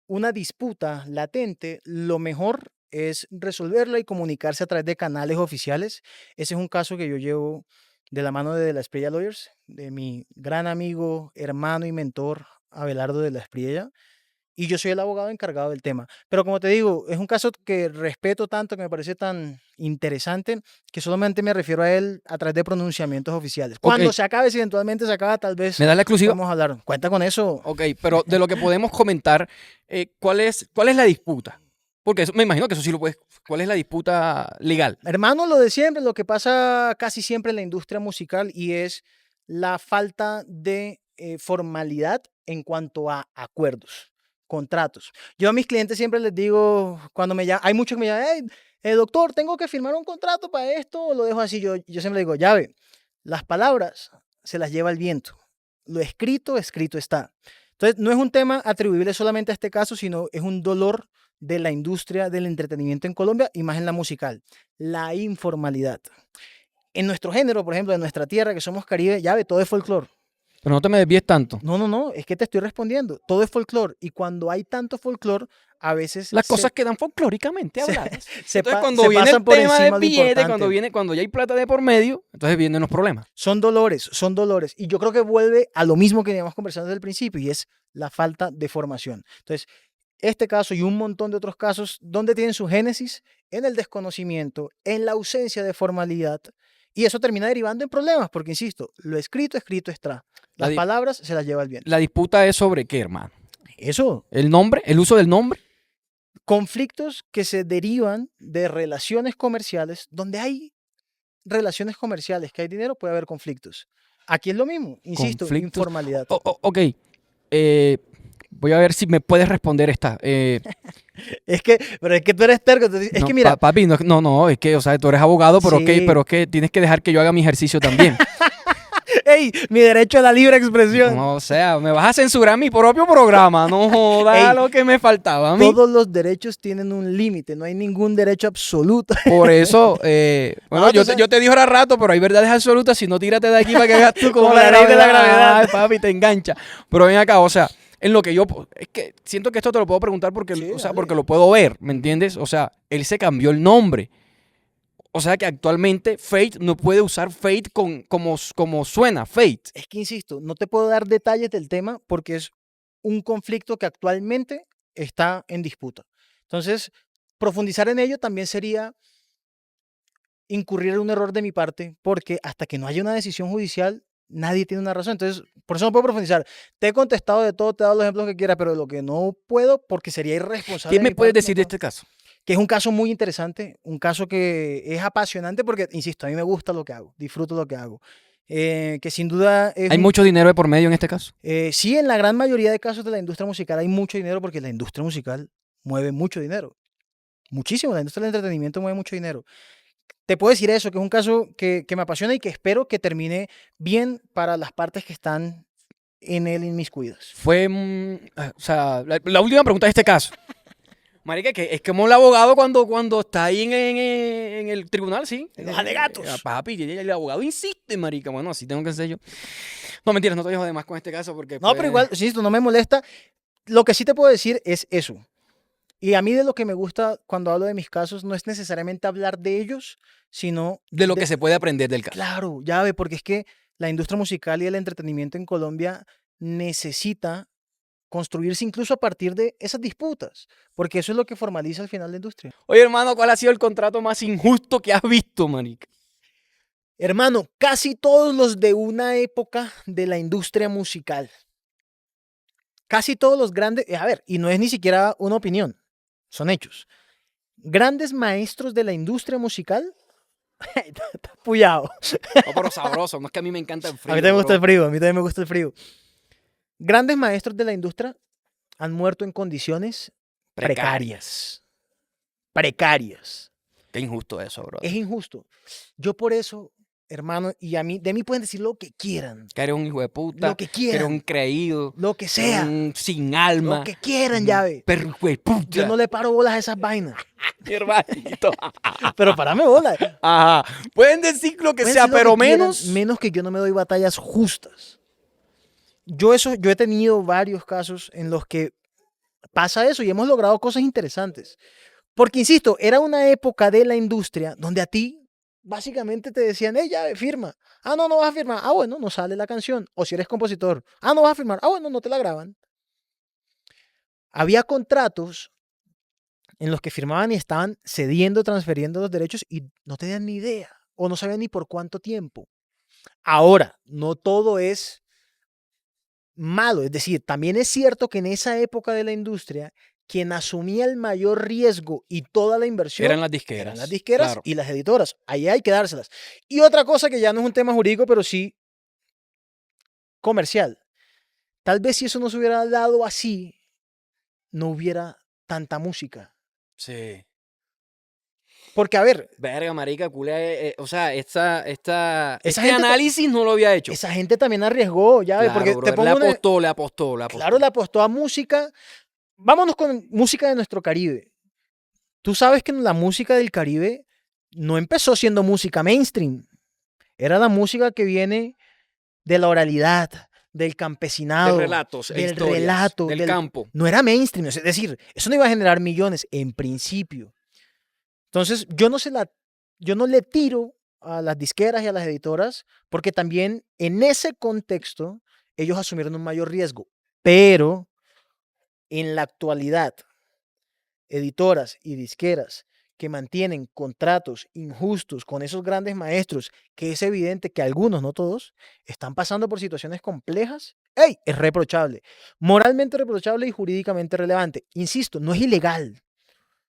una disputa latente, lo mejor es resolverla y comunicarse a través de canales oficiales. Ese es un caso que yo llevo de la mano de la Espriella Lawyers, de mi gran amigo, hermano y mentor Abelardo de la Espriella, y yo soy el abogado encargado del tema. Pero como te digo, es un caso que respeto tanto, que me parece tan interesante, que solamente me refiero a él a través de pronunciamientos oficiales. Ok, Cuando se acabe, si eventualmente se acaba, tal vez ¿me das la exclusiva? podemos hablar. Cuenta con eso. Ok, pero de lo que podemos comentar, ¿cuál es la disputa? Porque me imagino que eso sí lo puedes. ¿Cuál es la disputa legal? Hermano, lo de siempre, lo que pasa casi siempre en la industria musical y es la falta de formalidad en cuanto a acuerdos, contratos. Yo a mis clientes siempre les digo, cuando me llaman, hay muchos que me llaman, hey, doctor, tengo que firmar un contrato para esto, o lo dejo así. Yo siempre digo, ya ve, las palabras se las lleva el viento. Lo escrito, escrito está. Entonces, no es un tema atribuible solamente a este caso, sino es un dolor de la industria del entretenimiento en Colombia y más en la musical, la informalidad. En nuestro género, por ejemplo, en nuestra tierra, que somos Caribe, ya ve, todo es folclore. Pero no te me desvíes tanto. No, es que te estoy respondiendo. Todo es folclore. Y cuando hay tanto folclore, a veces Las cosas quedan folclóricamente se, habladas. Entonces, cuando se viene pasan el por tema del encima de lo billete, importante. cuando ya hay plata de por medio, entonces vienen los problemas. Son dolores, son dolores. Y yo creo que vuelve a lo mismo que veníamos conversando desde el principio, y es la falta de formación. Entonces, este caso y un montón de otros casos, ¿dónde tienen su génesis? En el desconocimiento, en la ausencia de formalidad. Y eso termina derivando en problemas, porque, insisto, lo escrito, escrito está. La, Las di- palabras se las lleva el viento. la disputa es sobre qué, hermano. Eso, El nombre, el uso del nombre. conflictos que se derivan de relaciones comerciales. Donde hay relaciones comerciales, que hay dinero, puede haber conflictos. Aquí es lo mismo, insisto, Conflictos. informalidad. Ok. Voy a ver si me puedes responder esta. Pero es que tú eres terco. Es No, que mira, papi, no, es que, o sea, tú eres abogado, sí. pero es que tienes que dejar que yo haga mi ejercicio también. ¡Ey! Mi derecho a la libre expresión. No, o sea, me vas a censurar mi propio programa. No joda Ey, lo que me faltaba a mí. todos los derechos tienen un límite, no hay ningún derecho absoluto. Por eso, bueno, No, yo te dije ahora rato, pero hay verdades absolutas. Si no, tírate de aquí para que hagas tú como Como la la ley de la gravedad. gravedad. Ay, papi, te engancha. Pero ven acá, o sea, en lo que yo, es que siento que esto te lo puedo preguntar porque, Sí, o sea, dale. porque lo puedo ver, ¿me entiendes? O sea, él se cambió el nombre. O sea que actualmente Fate no puede usar Fate como suena Fate. Es que insisto, no te puedo dar detalles del tema porque es un conflicto que actualmente está en disputa. Entonces, profundizar en ello también sería incurrir en un error de mi parte, porque hasta que no haya una decisión judicial, nadie tiene una razón. Entonces, por eso no puedo profundizar. Te he contestado de todo, te he dado los ejemplos que quieras, pero de lo que no puedo, porque sería irresponsable ¿Qué de me mi puedes parte, decir no de puedo. este caso? Que es un caso muy interesante, un caso que es apasionante porque, insisto, a mí me gusta lo que hago, disfruto lo que hago. Que sin duda es ¿Hay mucho dinero de por medio en este caso? sí, en la gran mayoría de casos de la industria musical hay mucho dinero porque la industria musical mueve mucho dinero. Muchísimo, la industria del entretenimiento mueve mucho dinero. Te puedo decir eso, que es un caso que me apasiona y que espero que termine bien para las partes que están en él inmiscuidas. Fue, o sea, la última pregunta de este caso. Marica, que es como el abogado cuando está ahí en el tribunal, sí. En los alegatos. Papi, y el abogado insiste, marica. Bueno, así tengo que ser yo. No, mentiras, no te dejo de más con este caso porque No, pero igual, insisto, no me molesta. Lo que sí te puedo decir es eso. Y a mí de lo que me gusta cuando hablo de mis casos no es necesariamente hablar de ellos, sino de lo que se puede aprender del caso. Claro, ya ve, porque es que la industria musical y el entretenimiento en Colombia necesita construirse incluso a partir de esas disputas, porque eso es lo que formaliza al final la industria. Oye, hermano, ¿cuál ha sido el contrato más injusto que has visto, marica? Hermano, casi todos los de una época de la industria musical, casi todos los grandes, a ver, y no es ni siquiera una opinión, son hechos. Grandes maestros de la industria musical, está puyado. No, pero sabroso, no es que a mí me encanta el frío. A mí también me gusta bro. el frío, a mí también me gusta el frío. Grandes maestros de la industria han muerto en condiciones Precarias. precarias. Qué injusto eso, bro. Es injusto. Yo por eso, hermano, y a mí, de mí pueden decir lo que quieran, Que eres un hijo de puta, lo que que eres un quieran, creído, lo que sea, un sin alma, lo que quieran, llave. perro hijo de puta. Yo no le paro bolas a esas vainas, Mi hermanito. pero parame bolas. Ajá. Pueden decir lo que Pueden sea, decir lo pero que quieran, menos. menos que yo no me doy batallas justas. Yo he tenido varios casos en los que pasa eso y hemos logrado cosas interesantes. Porque, insisto, era una época de la industria donde a ti básicamente te decían, ya firma. Ah, no, no vas a firmar. Ah, bueno, no sale la canción. O si eres compositor. Ah, no vas a firmar. Ah, bueno, no te la graban. Había contratos en los que firmaban y estaban cediendo, transfiriendo los derechos y no tenían ni idea o no sabían ni por cuánto tiempo. Ahora, no todo es malo. Es decir, también es cierto que en esa época de la industria, quien asumía el mayor riesgo y toda la inversión Eran las disqueras. eran las disqueras Claro. y las editoras. Ahí hay que dárselas. Y otra cosa que ya no es un tema jurídico, pero sí comercial. Tal vez si eso no se hubiera dado así, no hubiera tanta música. Sí. Porque, a ver, Verga, marica, culé. O sea, este gente análisis no lo había hecho. esa gente también arriesgó, ya, Claro, porque brother, te pongo le apostó. claro, le apostó a música. Vámonos con música de nuestro Caribe. Tú sabes que la música del Caribe no empezó siendo música mainstream. Era la música que viene de la oralidad, del campesinado, De relatos, del historias, relato, del campo. No era mainstream, es decir, eso no iba a generar millones en principio. Entonces, yo no le tiro a las disqueras y a las editoras porque también en ese contexto ellos asumieron un mayor riesgo. Pero en la actualidad, editoras y disqueras que mantienen contratos injustos con esos grandes maestros, que es evidente que algunos, no todos, están pasando por situaciones complejas, ¡ey! Es reprochable. Moralmente reprochable y jurídicamente relevante. Insisto, no es ilegal.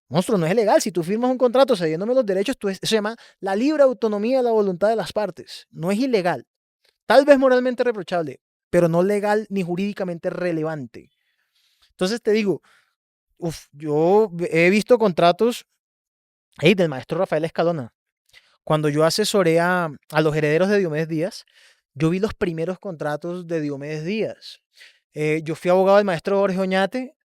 Monstruo, no es ilegal. Si tú firmas un contrato cediéndome los derechos, eso se llama la libre autonomía de la voluntad de las partes. No es ilegal. Tal vez moralmente reprochable, pero no legal ni jurídicamente relevante. Entonces te digo, yo he visto contratos del maestro Rafael Escalona. Cuando yo asesoré a los herederos de Diomedes Díaz, yo vi los primeros contratos de Diomedes Díaz. Yo fui abogado del maestro Jorge Oñate,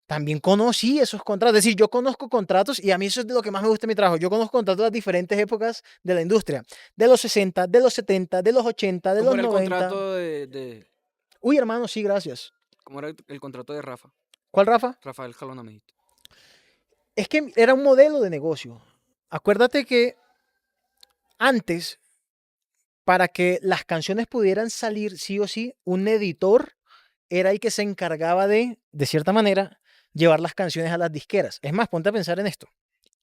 también conocí esos contratos. Es decir, yo conozco contratos y a mí eso es de lo que más me gusta de mi trabajo. Yo conozco contratos de las diferentes épocas de la industria. De los 60, de los 70, de los 80, de los 90. ¿Cómo era el contrato de... Uy, hermano, sí, gracias. ¿Cómo era el contrato de Rafa? ¿Cuál, Rafa? Rafael Jalona, me dijiste. Es que era un modelo de negocio. Acuérdate que antes, para que las canciones pudieran salir sí o sí, un editor era el que se encargaba de cierta manera, llevar las canciones a las disqueras. Es más, ponte a pensar en esto.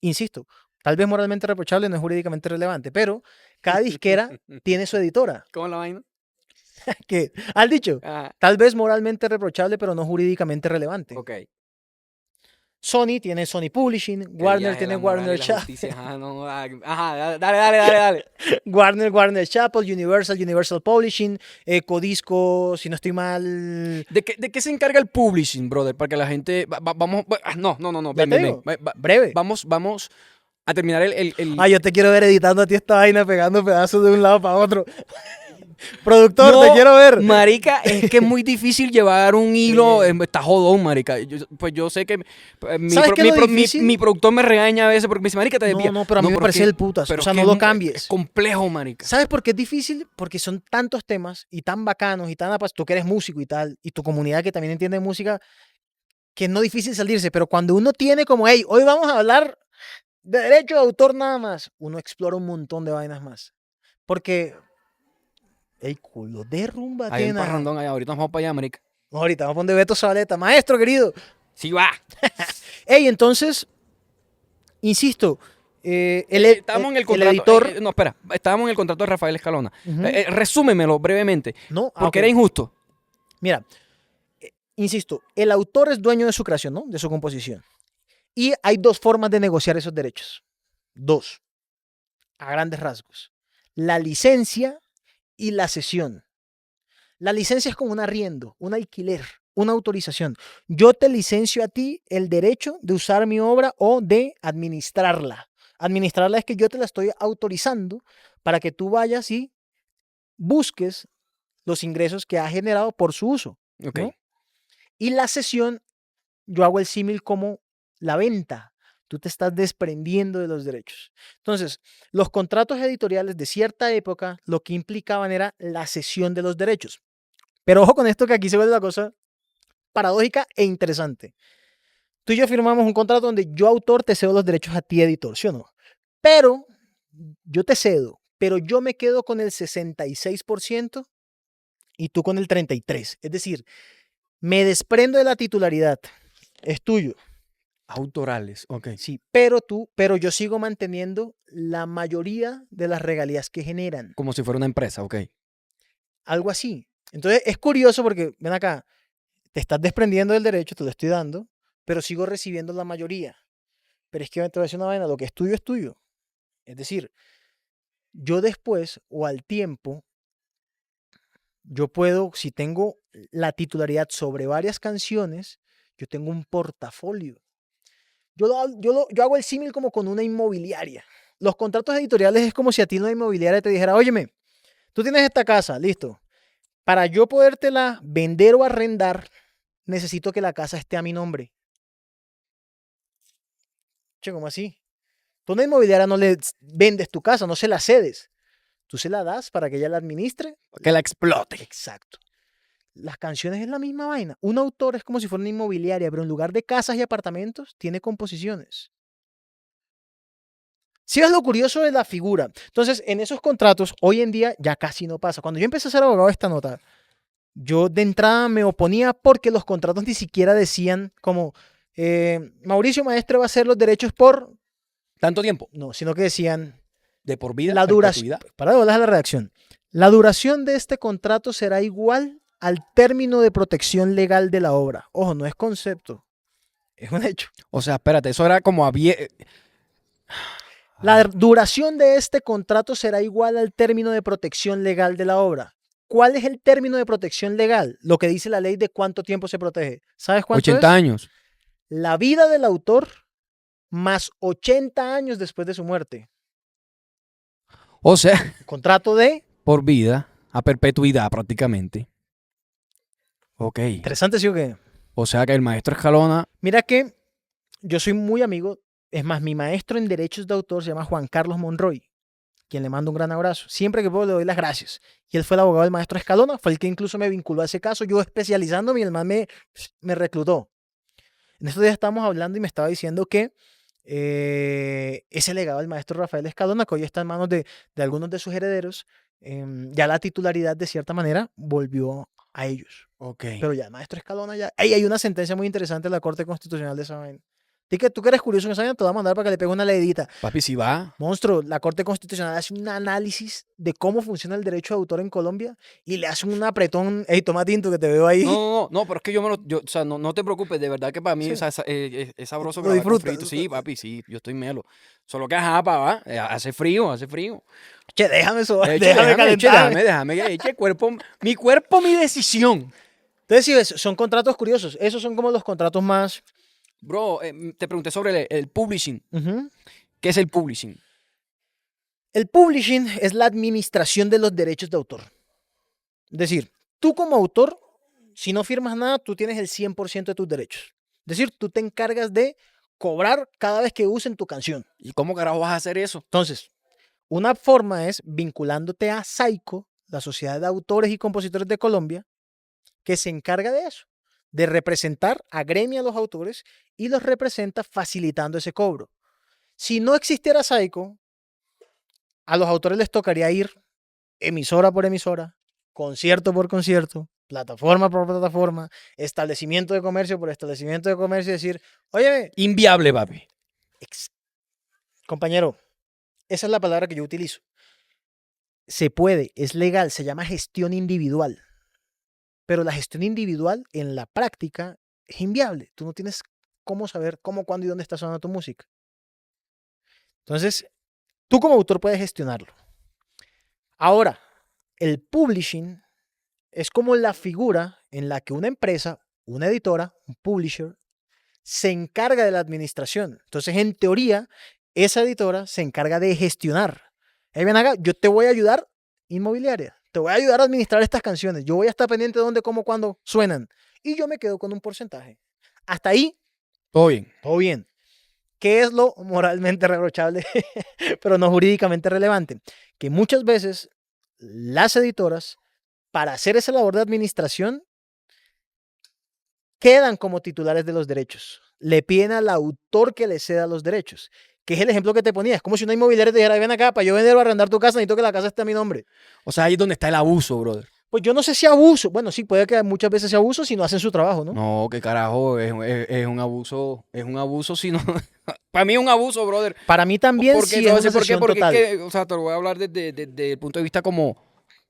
Insisto, tal vez moralmente reprochable, no es jurídicamente relevante, pero cada disquera tiene su editora. ¿Cómo es la vaina? Que, ¿has dicho? Ajá. Tal vez moralmente reprochable, pero no jurídicamente relevante. Ok. Sony tiene Sony Publishing, Warner tiene Warner Chappell. Ajá, no, ajá, dale. Warner Chappell, Universal Publishing, Codisco, si no estoy mal. ¿De qué se encarga el publishing, brother? Para que la gente... vamos... No. Ya te digo, breve. Vamos a terminar el... Yo te quiero ver editando a ti esta vaina, pegando pedazos de un lado para otro. Productor, No, te quiero ver. Marica, es que es muy difícil llevar un hilo. Está jodón, marica. Yo sé que ¿Sabes qué es lo difícil? mi productor me regaña a veces porque me dice, marica, te desvía. No, pero a mí me parece el putas. O sea, no lo cambies. Es complejo, marica. ¿Sabes por qué es difícil? Porque son tantos temas y tan bacanos y tan tú que eres músico y tal, y tu comunidad que también entiende música, que es no difícil salirse. Pero cuando uno tiene como, hey, hoy vamos a hablar de derecho de autor nada más, uno explora un montón de vainas más. Porque... ¡Ey, culo de rumba, Hay un Tena! parrandón allá. Ahorita nos vamos para allá, marica. No, ahorita vamos a poner Beto Zabaleta. Maestro querido. Sí, va. Ey, entonces, insisto, estábamos en el contrato. editor... No, espera. Estábamos en el contrato de Rafael Escalona. Ujú. Resúmemelo brevemente. No, Porque ok. era injusto. Mira, insisto, el autor es dueño de su creación, ¿no? De su composición. Y hay dos formas de negociar esos derechos. Dos, a grandes rasgos. La licencia y la cesión. La licencia es como un arriendo, un alquiler. una autorización. Yo te licencio a ti el derecho de usar mi obra o de administrarla. Administrarla es que yo te la estoy autorizando para que tú vayas y busques los ingresos que ha generado por su uso, Ok. ¿no? Y la cesión, yo hago el símil como la venta. Tú te estás desprendiendo de los derechos. Entonces, los contratos editoriales de cierta época lo que implicaban era la cesión de los derechos. Pero ojo con esto, que aquí se vuelve la cosa paradójica e interesante. Tú y yo firmamos un contrato donde yo, autor, te cedo los derechos a ti, editor, ¿sí o no? Pero yo te cedo, pero yo me quedo con el 66% y tú con el 33%. Es decir, me desprendo de la titularidad. Es tuyo. Autorales, ok. Sí, pero yo sigo manteniendo la mayoría de las regalías que generan. Como si fuera una empresa, ok. Algo así. Entonces es curioso porque, ven acá, te estás desprendiendo del derecho, te lo estoy dando, pero sigo recibiendo la mayoría. Pero es que te voy a decir una vaina, lo que es tuyo es tuyo. Es decir, yo después o al tiempo, yo puedo, si tengo la titularidad sobre varias canciones, yo tengo un portafolio. Yo hago el símil como con una inmobiliaria. Los contratos editoriales es como si a ti una inmobiliaria te dijera, óyeme, tú tienes esta casa, listo. Para yo podértela vender o arrendar, necesito que la casa esté a mi nombre. Che, ¿cómo así? Tú a una inmobiliaria no le vendes tu casa, no se la cedes. Tú se la das para que ella la administre. Que la explote. Exacto. Las canciones es la misma vaina. Un autor es como si fuera una inmobiliaria, pero en lugar de casas y apartamentos, tiene composiciones. Si ves lo curioso de la figura. Entonces, en esos contratos, hoy en día ya casi no pasa. Cuando yo empecé a ser abogado de esta nota, yo de entrada me oponía porque los contratos ni siquiera decían como Mauricio Maestre va a hacer los derechos por... ¿Tanto tiempo? No, sino que decían ¿De por vida? la duración. Para de bolas a la redacción. La duración de este contrato será igual al término de protección legal de la obra. Ojo, no es concepto, es un hecho. O sea, espérate, eso era como La duración de este contrato será igual al término de protección legal de la obra. ¿Cuál es el término de protección legal? Lo que dice la ley de cuánto tiempo se protege. ¿Sabes cuánto 80 es? años. La vida del autor más 80 años después de su muerte. O sea, Contrato de... por vida, a perpetuidad prácticamente. Ok. Interesante, ¿sí o qué? O sea que el maestro Escalona, Mira que yo soy muy amigo, es más, mi maestro en derechos de autor se llama Juan Carlos Monroy, quien le mando un gran abrazo. Siempre que puedo le doy las gracias. Y él fue el abogado del maestro Escalona, fue el que incluso me vinculó a ese caso, yo especializándome y el man me reclutó. En estos días estábamos hablando y me estaba diciendo que ese legado del maestro Rafael Escalona, que hoy está en manos de algunos de sus herederos, ya la titularidad de cierta manera volvió a ellos. ok. Pero ya el maestro Escalona ya... Ahí hay una sentencia muy interesante de la Corte Constitucional de esa vaina. Tú que eres curioso en esa vaina, te voy a mandar para que le pegue una leidita. Papi, si va. Monstruo, la Corte Constitucional hace un análisis de cómo funciona el derecho de autor en Colombia y le hace un apretón. Ey, toma tinto que te veo ahí. No, pero es que o sea, no te preocupes, de verdad que para mí Sí. o sea, es sabroso Lo grabar con disfrutas. frito. Sí, papi, sí, yo estoy melo. Solo que ajá, papá, hace frío, hace frío. Che, déjame eso. Eche, Déjame calentarme. déjame, eche mi cuerpo, mi decisión. Entonces, sí, ves, son contratos curiosos. Esos son como los contratos más... Bro, te pregunté sobre el publishing. Ujú. ¿Qué es el publishing? El publishing es la administración de los derechos de autor. Es decir, tú como autor, si no firmas nada, tú tienes el 100% de tus derechos. Es decir, tú te encargas de cobrar cada vez que usen tu canción. ¿Y cómo carajo vas a hacer eso? Entonces, una forma es vinculándote a SAICO, la Sociedad de Autores y Compositores de Colombia, que se encarga de eso, de representar, agremia a los autores y los representa facilitando ese cobro. Si no existiera SAICO, a los autores les tocaría ir emisora por emisora, concierto por concierto, plataforma por plataforma, establecimiento de comercio por establecimiento de comercio y decir, oye, Inviable, papi. compañero, esa es la palabra que yo utilizo. Se puede, es legal, se llama gestión individual. Pero la gestión individual en la práctica es inviable. Tú no tienes cómo saber cómo, cuándo y dónde está sonando tu música. Entonces, tú como autor puedes gestionarlo. Ahora, el publishing es como la figura en la que una empresa una editora, un publisher, se encarga de la administración. Entonces, en teoría, esa editora se encarga de gestionar. Ven acá, yo te voy a ayudar, inmobiliaria. Te voy a ayudar a administrar estas canciones. Yo voy a estar pendiente de dónde, cómo, cuándo suenan. Y yo me quedo con un porcentaje. Hasta ahí, Todo bien. todo bien. ¿Qué es lo moralmente reprochable, pero no jurídicamente relevante? Que muchas veces las editoras, para hacer esa labor de administración, quedan como titulares de los derechos. Le piden al autor que le ceda los derechos, que es el ejemplo que te ponía. Es como si una inmobiliaria te dijera, ven acá, para yo vender o arrendar tu casa, necesito que la casa esté a mi nombre. O sea, ahí es donde está el abuso, brother. Pues yo no sé si abuso. Bueno, sí, puede que muchas veces sea abuso si no hacen su trabajo, ¿no? No, qué carajo, es un abuso si no... Para mí es un abuso, brother. Para mí también Porque, sí es te voy a una decir por qué, sesión porque total. es que, o sea, te lo voy a hablar desde el punto de vista como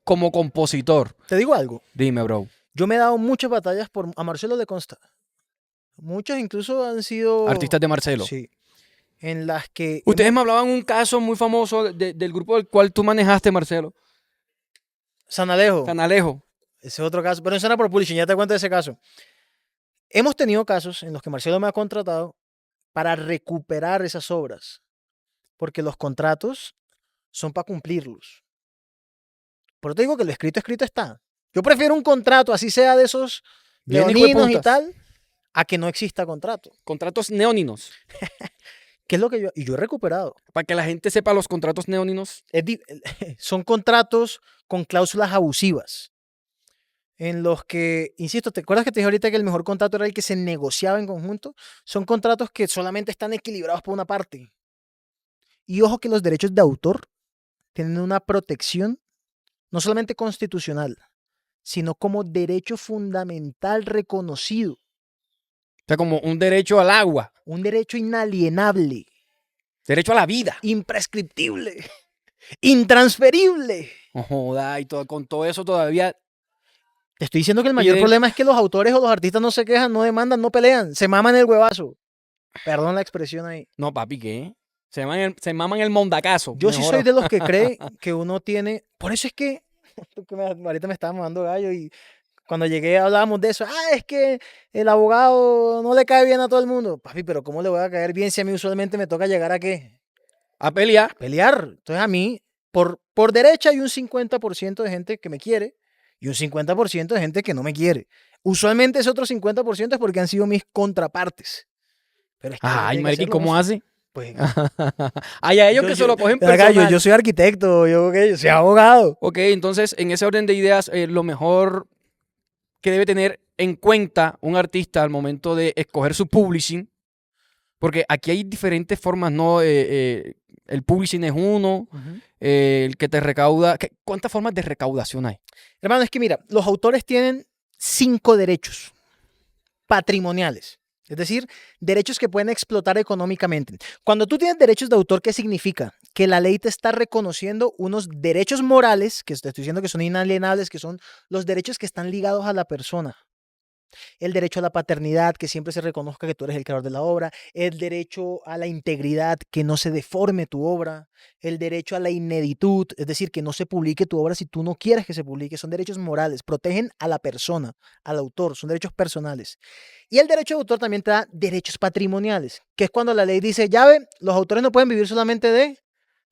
compositor. Te digo algo. Dime, bro. Yo me he dado muchas batallas a Marcelo le consta. Muchas incluso han sido... Artistas de Marcelo. Sí. En las que... Ustedes me hablaban un caso muy famoso del grupo del cual tú manejaste, Marcelo. San Alejo. San Alejo. Ese es otro caso. Pero eso era por publishing, ya te cuento de ese caso. Hemos tenido casos en los que Marcelo me ha contratado para recuperar esas obras. Porque los contratos son para cumplirlos. Por eso te digo que lo escrito está. Yo prefiero un contrato, así sea de esos Bien, hijo de leoninos y putas. tal, a que no exista contrato. Contratos neóninos. ¿Qué es lo que yo... Y yo he recuperado. Para que la gente sepa los contratos neóninos. Son contratos con cláusulas abusivas. En los que, insisto, ¿te acuerdas que te dije ahorita que el mejor contrato era el que se negociaba en conjunto? Son contratos que solamente están equilibrados por una parte. Y ojo que los derechos de autor tienen una protección no solamente constitucional, sino como derecho fundamental reconocido. O sea, como un derecho al agua. Un derecho inalienable, Derecho a la vida. imprescriptible, intransferible. No joda, y todo, con todo eso todavía... Te estoy diciendo que el mayor problema es que los autores o los artistas no se quejan, no demandan, no pelean, se maman el huevazo. Perdón la expresión ahí. No, papi, ¿qué? Se maman el mondacazo. Yo sí Mejor. soy de los que cree que uno tiene... Por eso es que... Ahorita me estaba mamando gallo y cuando llegué hablábamos de eso. Es que el abogado no le cae bien a todo el mundo. Papi, pero ¿cómo le voy a caer bien si a mí usualmente me toca llegar a qué? A pelear. Pelear. Entonces a mí, por derecha hay un 50% de gente que me quiere y un 50% de gente que no me quiere. Usualmente ese otro 50% es porque han sido mis contrapartes. Pero es que Ay, tiene que marica, ¿y hacerlo, cómo ¿no? hace? Pues, Ay, a ellos que se lo cogen ven acá, personal. yo soy arquitecto, yo soy abogado. Ok, entonces, en ese orden de ideas, lo mejor que debe tener en cuenta un artista al momento de escoger su publishing, porque aquí hay diferentes formas, ¿no? El publishing es uno, el que te recauda. ¿Cuántas formas de recaudación hay? Hermano, es que mira, los autores tienen 5 derechos patrimoniales. Es decir, derechos que pueden explotar económicamente. Cuando tú tienes derechos de autor, ¿qué significa? Que la ley te está reconociendo unos derechos morales, que te estoy diciendo que son inalienables, que son los derechos que están ligados a la persona. El derecho a la paternidad, que siempre se reconozca que tú eres el creador de la obra. El derecho a la integridad, que no se deforme tu obra. El derecho a la ineditud, es decir, que no se publique tu obra si tú no quieres que se publique. Son derechos morales, protegen a la persona, al autor, son derechos personales. Y el derecho de autor también te da derechos patrimoniales, que es cuando la ley dice, ya ve, los autores no pueden vivir solamente de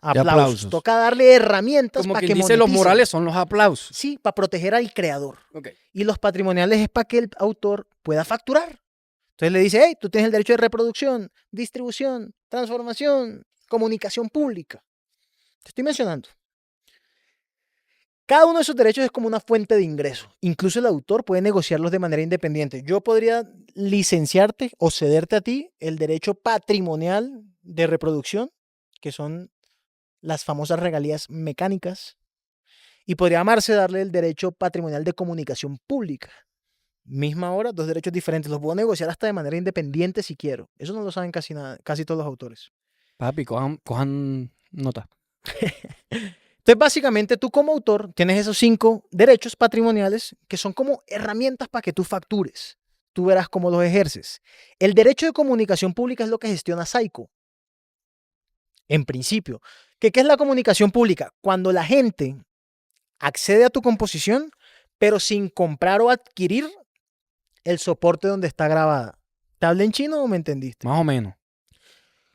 aplausos. Toca darle herramientas Como para quien que dice, los moneticen. morales son los aplausos. Sí, para proteger al creador. Okay. Y los patrimoniales es para que el autor pueda facturar. Entonces le dice, hey, tú tienes el derecho de reproducción, distribución, transformación, comunicación pública. Te estoy mencionando. Cada uno de esos derechos es como una fuente de ingreso. Incluso el autor puede negociarlos de manera independiente. Yo podría licenciarte o cederte a ti el derecho patrimonial de reproducción, que son las famosas regalías mecánicas. Y podría amarse darle el derecho patrimonial de comunicación pública. Misma hora, 2 derechos diferentes. Los puedo negociar hasta de manera independiente si quiero. Eso no lo saben casi todos los autores. Papi, cojan nota. Entonces, básicamente, tú como autor tienes esos 5 derechos patrimoniales que son como herramientas para que tú factures. Tú verás cómo los ejerces. El derecho de comunicación pública es lo que gestiona Saico. En principio. ¿Qué es la comunicación pública? Cuando la gente accede a tu composición, pero sin comprar o adquirir el soporte donde está grabada. ¿Te hablé en chino o me entendiste? Más o menos.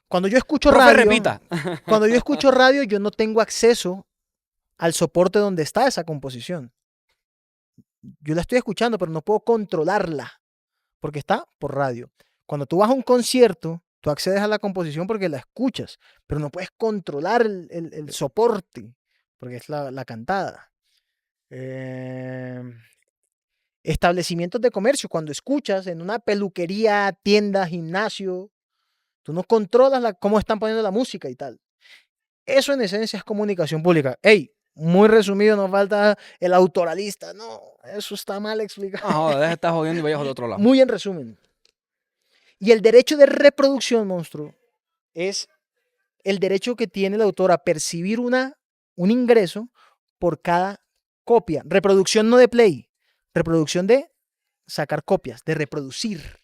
Cuando yo escucho Profe, radio, repita. cuando yo escucho radio, yo no tengo acceso al soporte donde está esa composición. Yo la estoy escuchando, pero no puedo controlarla porque está por radio. Cuando tú vas a un concierto, tú accedes a la composición porque la escuchas, pero no puedes controlar el soporte porque es la cantada. Establecimientos de comercio, cuando escuchas en una peluquería, tienda, gimnasio, tú no controlas cómo están poniendo la música y tal. Eso en esencia es comunicación pública. Ey, muy resumido, nos falta el autoralista. No, eso está mal explicado. No, joder, deja de estar jodiendo y vayas al otro lado. Muy en resumen. Y el derecho de reproducción, monstruo, es el derecho que tiene el autor a percibir un ingreso por cada copia. Reproducción no de play, reproducción de sacar copias, de reproducir.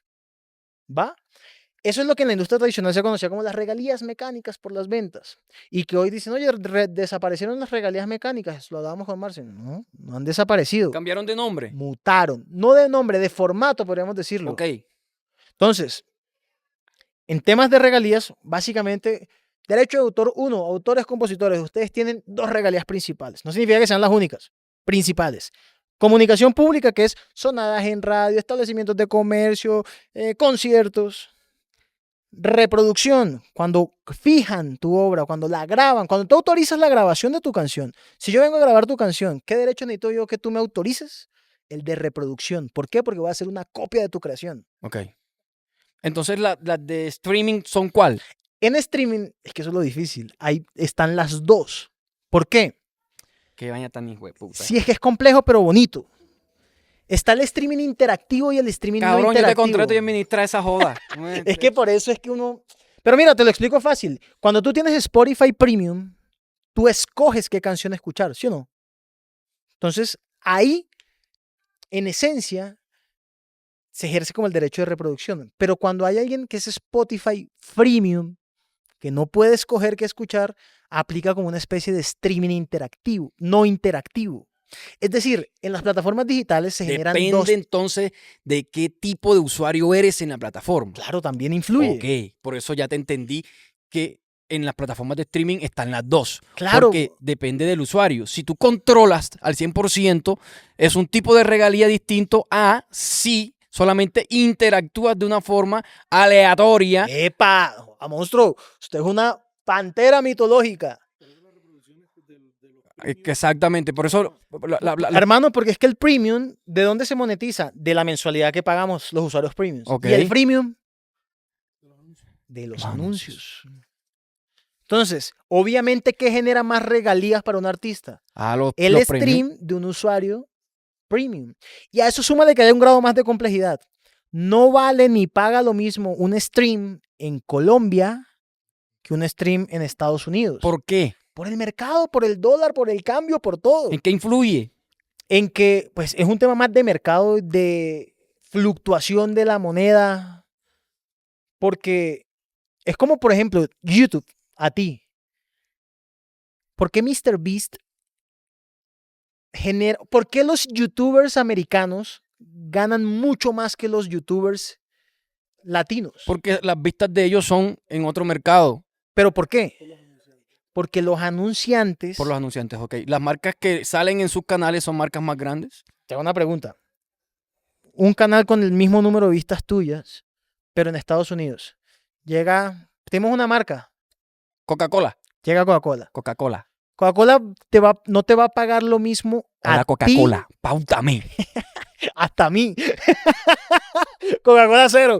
¿Va? Eso es lo que en la industria tradicional se conocía como las regalías mecánicas por las ventas. Y que hoy dicen, oye, desaparecieron las regalías mecánicas. Lo hablábamos con Marcel. No, no han desaparecido. ¿Cambiaron de nombre? Mutaron. No de nombre, de formato, podríamos decirlo. Ok. Entonces, en temas de regalías, básicamente, derecho de autor 1, autores, compositores, ustedes tienen 2 regalías principales. No significa que sean las únicas, principales. Comunicación pública, que es sonadas en radio, establecimientos de comercio, conciertos. Reproducción, cuando fijan tu obra, cuando la graban, cuando tú autorizas la grabación de tu canción. Si yo vengo a grabar tu canción, ¿qué derecho necesito yo que tú me autorices? El de reproducción. ¿Por qué? Porque voy a hacer una copia de tu creación. Ok. Entonces, ¿las de streaming son cuál? En streaming, es que eso es lo difícil. Ahí están las 2. ¿Por qué? Qué vaina tan hijo de puta. Sí, es que es complejo, pero bonito. Está el streaming interactivo y el streaming no Cabrón, yo te interactivo. contrato y administra esa joda. Es que por eso es que uno... Pero mira, te lo explico fácil. Cuando tú tienes Spotify Premium, tú escoges qué canción escuchar, ¿sí o no? Entonces, ahí, en esencia, se ejerce como el derecho de reproducción. Pero cuando hay alguien que es Spotify Premium, que no puede escoger qué escuchar, aplica como una especie de streaming interactivo, no interactivo. Es decir, en las plataformas digitales se generan Depende dos... entonces de qué tipo de usuario eres en la plataforma. Claro, también influye. Ok, por eso ya te entendí que en las plataformas de streaming están las 2. Claro. Porque depende del usuario. Si tú controlas al 100%, es un tipo de regalía distinto a si solamente interactúas de una forma aleatoria. ¡Epa! ¡A monstruo! Usted es una pantera mitológica. Exactamente, por eso... Hermano, porque es que el premium, ¿de dónde se monetiza? De la mensualidad que pagamos los usuarios premium. Okay. Y el freemium, de los anuncios. Entonces, obviamente, ¿qué genera más regalías para un artista? El stream premium de un usuario premium. Y a eso súmale que hay un grado más de complejidad. No vale ni paga lo mismo un stream en Colombia que un stream en Estados Unidos. ¿Por qué? Por el mercado, por el dólar, por el cambio, por todo. ¿En qué influye? En que, pues, es un tema más de mercado, de fluctuación de la moneda. Porque es como, por ejemplo, YouTube, a ti. ¿Por qué MrBeast genera... ¿Por qué los youtubers americanos ganan mucho más que los youtubers latinos? Porque las vistas de ellos son en otro mercado. ¿Pero por qué? Porque los anunciantes... Por los anunciantes, ok. ¿Las marcas que salen en sus canales son marcas más grandes? Te hago una pregunta. Un canal con el mismo número de vistas tuyas, pero en Estados Unidos. Tenemos una marca. Coca-Cola. Llega Coca-Cola. Coca-Cola. Coca-Cola no te va a pagar lo mismo a la Coca-Cola. Páutame. Hasta a mí. Coca-Cola cero.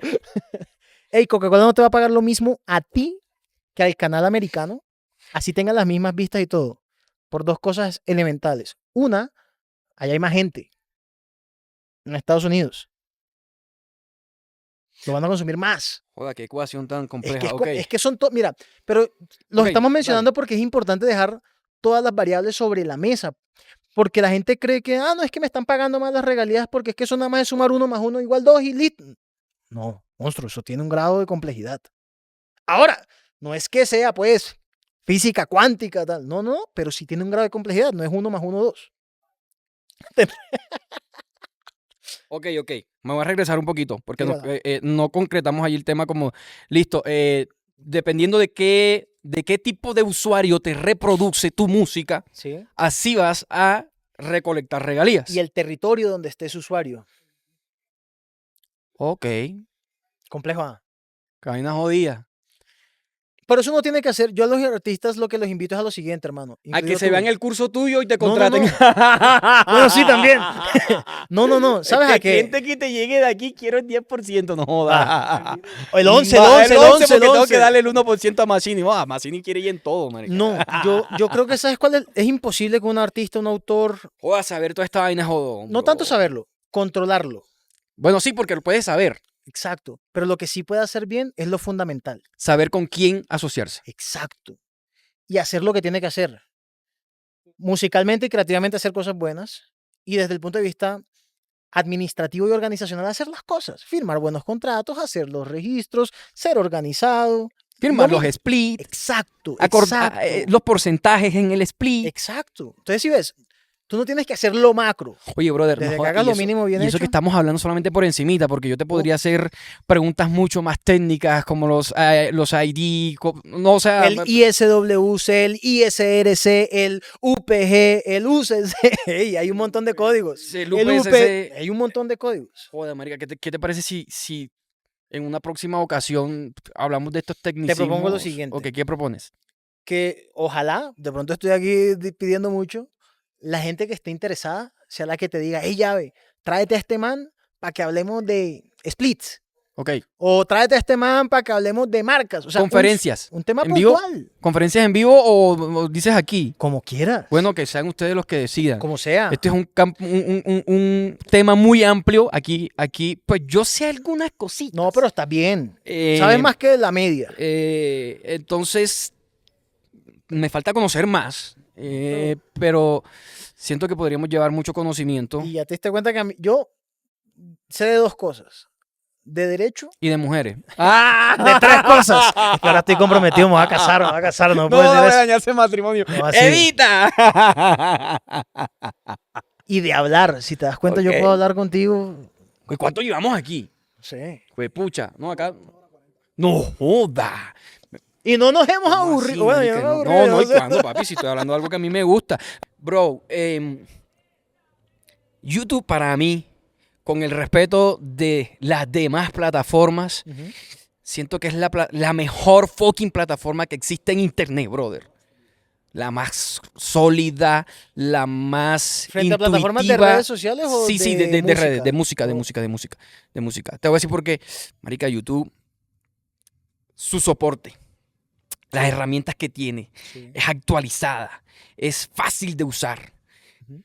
Ey, Coca-Cola no te va a pagar lo mismo a ti que al canal americano. Así tengan las mismas vistas y todo. Por 2 cosas elementales. Una, allá hay más gente. En Estados Unidos. Lo van a consumir más. Joder, qué ecuación tan compleja. Es que son mira, pero los estamos mencionando porque es importante dejar todas las variables sobre la mesa. Porque la gente cree que, no, es que me están pagando más las regalías porque es que eso nada más es sumar 1 más 1 igual 2 y listo. No, monstruo, eso tiene un grado de complejidad. Ahora, no es que sea, pues, física cuántica, tal. No, pero sí tiene un grado de complejidad. No es 1 más 1, 2. Ok. Me voy a regresar un poquito porque Dígala. no concretamos ahí el tema como, listo, dependiendo de qué tipo de usuario te reproduce tu música, ¿Sí? así vas a recolectar regalías. Y el territorio donde esté su usuario. Ok, Complejo A. que vaina jodida. Pero eso no tiene que hacer. Yo a los artistas lo que los invito es a lo siguiente, hermano. A que incluido se tú. vean el curso tuyo y te No, no, contraten. no. Bueno, sí, también. No. ¿Sabes Es a que qué? cliente que te llegue de aquí quiero el 10%, no joda. Va. El 11, Va, el 11, porque el tengo que 11. darle el 1% a Mazzini. Mazzini quiere ir en todo, marica. No, yo creo que ¿sabes cuál es? Es imposible que un artista, un autor, Joda, saber toda esta vaina, jodón, no tanto bro. saberlo, controlarlo. Bueno, sí, porque lo puedes saber. Exacto. Pero lo que sí puede hacer bien es lo fundamental. Saber con quién asociarse. Exacto. Y hacer lo que tiene que hacer. Musicalmente y creativamente hacer cosas buenas. Y desde el punto de vista administrativo y organizacional hacer las cosas. Firmar buenos contratos, hacer los registros, ser organizado. Firmar Lo los mi- splits, Exacto, acordar exacto. los porcentajes en el split. Exacto. Entonces, si ves, tú no tienes que hacer lo macro. Oye, brother, no Desde que jodas, hagas y lo eso, mínimo bien y eso que hecho. estamos hablando solamente por encimita, porque yo te podría hacer preguntas mucho más técnicas como los ID, no, o sea, El ISWC, el ISRC, el UPG, el UCC. Ey, hay un montón de códigos. el El UPSC. UP, hay un montón de códigos. Joder, marica, ¿qué te parece si en una próxima ocasión hablamos de estos Te propongo lo tecnicismos? siguiente. Ok, ¿qué propones? Que ojalá, de pronto estoy aquí pidiendo mucho, la gente que esté interesada sea la que te diga, hey, llave, tráete a este man para que hablemos de splits. Ok, O tráete a este man para que hablemos de marcas. O sea, conferencias. Un tema ¿En vivo? puntual. ¿Conferencias en vivo o dices aquí? Como quieras. Bueno, que sean ustedes los que decidan. Como sea. Este es un tema muy amplio. Aquí, pues yo sé algunas cositas. No, pero está bien. Eh, Sabes más que la media. Entonces, me falta conocer más. Pero siento que podríamos llevar mucho conocimiento. Y ya te diste cuenta que yo sé de dos cosas. De derecho. Y de mujeres. De tres cosas. Es que ahora estoy comprometido, me voy a casar, no puedo No, decir eso. dañarse matrimonio. No, así. ¡Evita! Y de hablar. Si te das cuenta, yo Ok. puedo hablar contigo. ¿Cuánto llevamos aquí? No sé. Pues pucha, no, acá. No joda. Y no nos hemos ¿Cómo aburrido. así, Bueno, yo marica? no me No, aburrí. no, ¿y sé. cuándo, papi? Si estoy hablando de algo que a mí me gusta. Bro, YouTube para mí, con el respeto de las demás plataformas, Ujú. siento que es la mejor fucking plataforma que existe en internet, brother. La más sólida, la más ¿Frente a plataformas de intuitiva. redes sociales o Sí, de de redes, música? de música, de O- música, de música, de música. Te voy a decir por qué, marica, YouTube, su soporte, las herramientas que tiene, Sí. es actualizada, es fácil de usar. Ujú.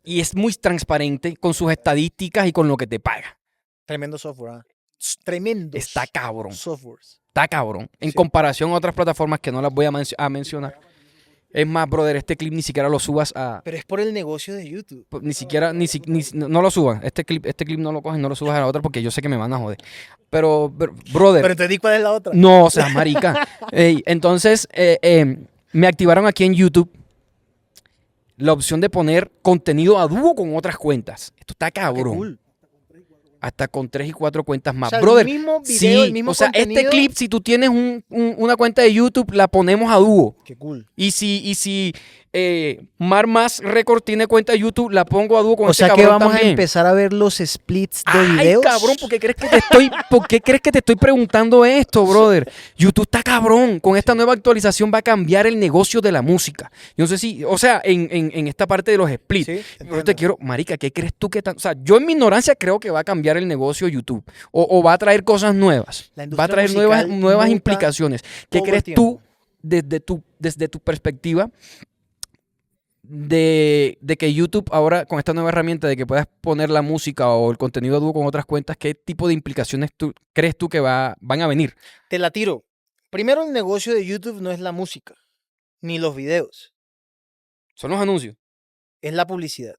Y es muy transparente con sus estadísticas y con lo que te paga. Tremendo software. Tremendo. Está cabrón. Softwares. Está cabrón. En Sí. comparación a otras plataformas que no las voy a mencionar. Es más, brother, este clip ni siquiera lo subas a... Pero es por el negocio de YouTube. Ni siquiera, no lo subas. Este clip no lo coges, no lo subas a la otra porque yo sé que me van a joder. Pero brother, Pero entendí cuál es la otra. no, o sea, marica. Ey, entonces, me activaron aquí en YouTube la opción de poner contenido a dúo con otras cuentas. Esto está Qué cabrón. cool. Hasta con 3 y 4 cuentas más. O sea, el Brother, mismo video, sí, el mismo o sea, este contenido. clip, si tú tienes una cuenta de YouTube, la ponemos a dúo. Qué cool. Y si Mar Más Record tiene cuenta de YouTube, la pongo a dúo con O este sea que cabrón vamos también. a empezar a ver los splits de Ay, videos. cabrón, ¿por qué crees que te estoy preguntando esto, brother? YouTube está cabrón. Con esta nueva actualización va a cambiar el negocio de la música. Yo no sé si, o sea, en esta parte de los splits. Sí, Pero entiendo. te quiero, marica, ¿qué crees tú que tan...? O sea, yo en mi ignorancia creo que va a cambiar el negocio YouTube. O va a traer cosas nuevas. La Va a traer industria nuevas musical implicaciones. ¿Qué todo el crees tiempo. tú desde tu perspectiva de que YouTube ahora, con esta nueva herramienta de que puedas poner la música o el contenido a dúo con otras cuentas, qué tipo de implicaciones crees tú que van a venir? Te la tiro. Primero, el negocio de YouTube no es la música, ni los videos, Son los anuncios. es la publicidad.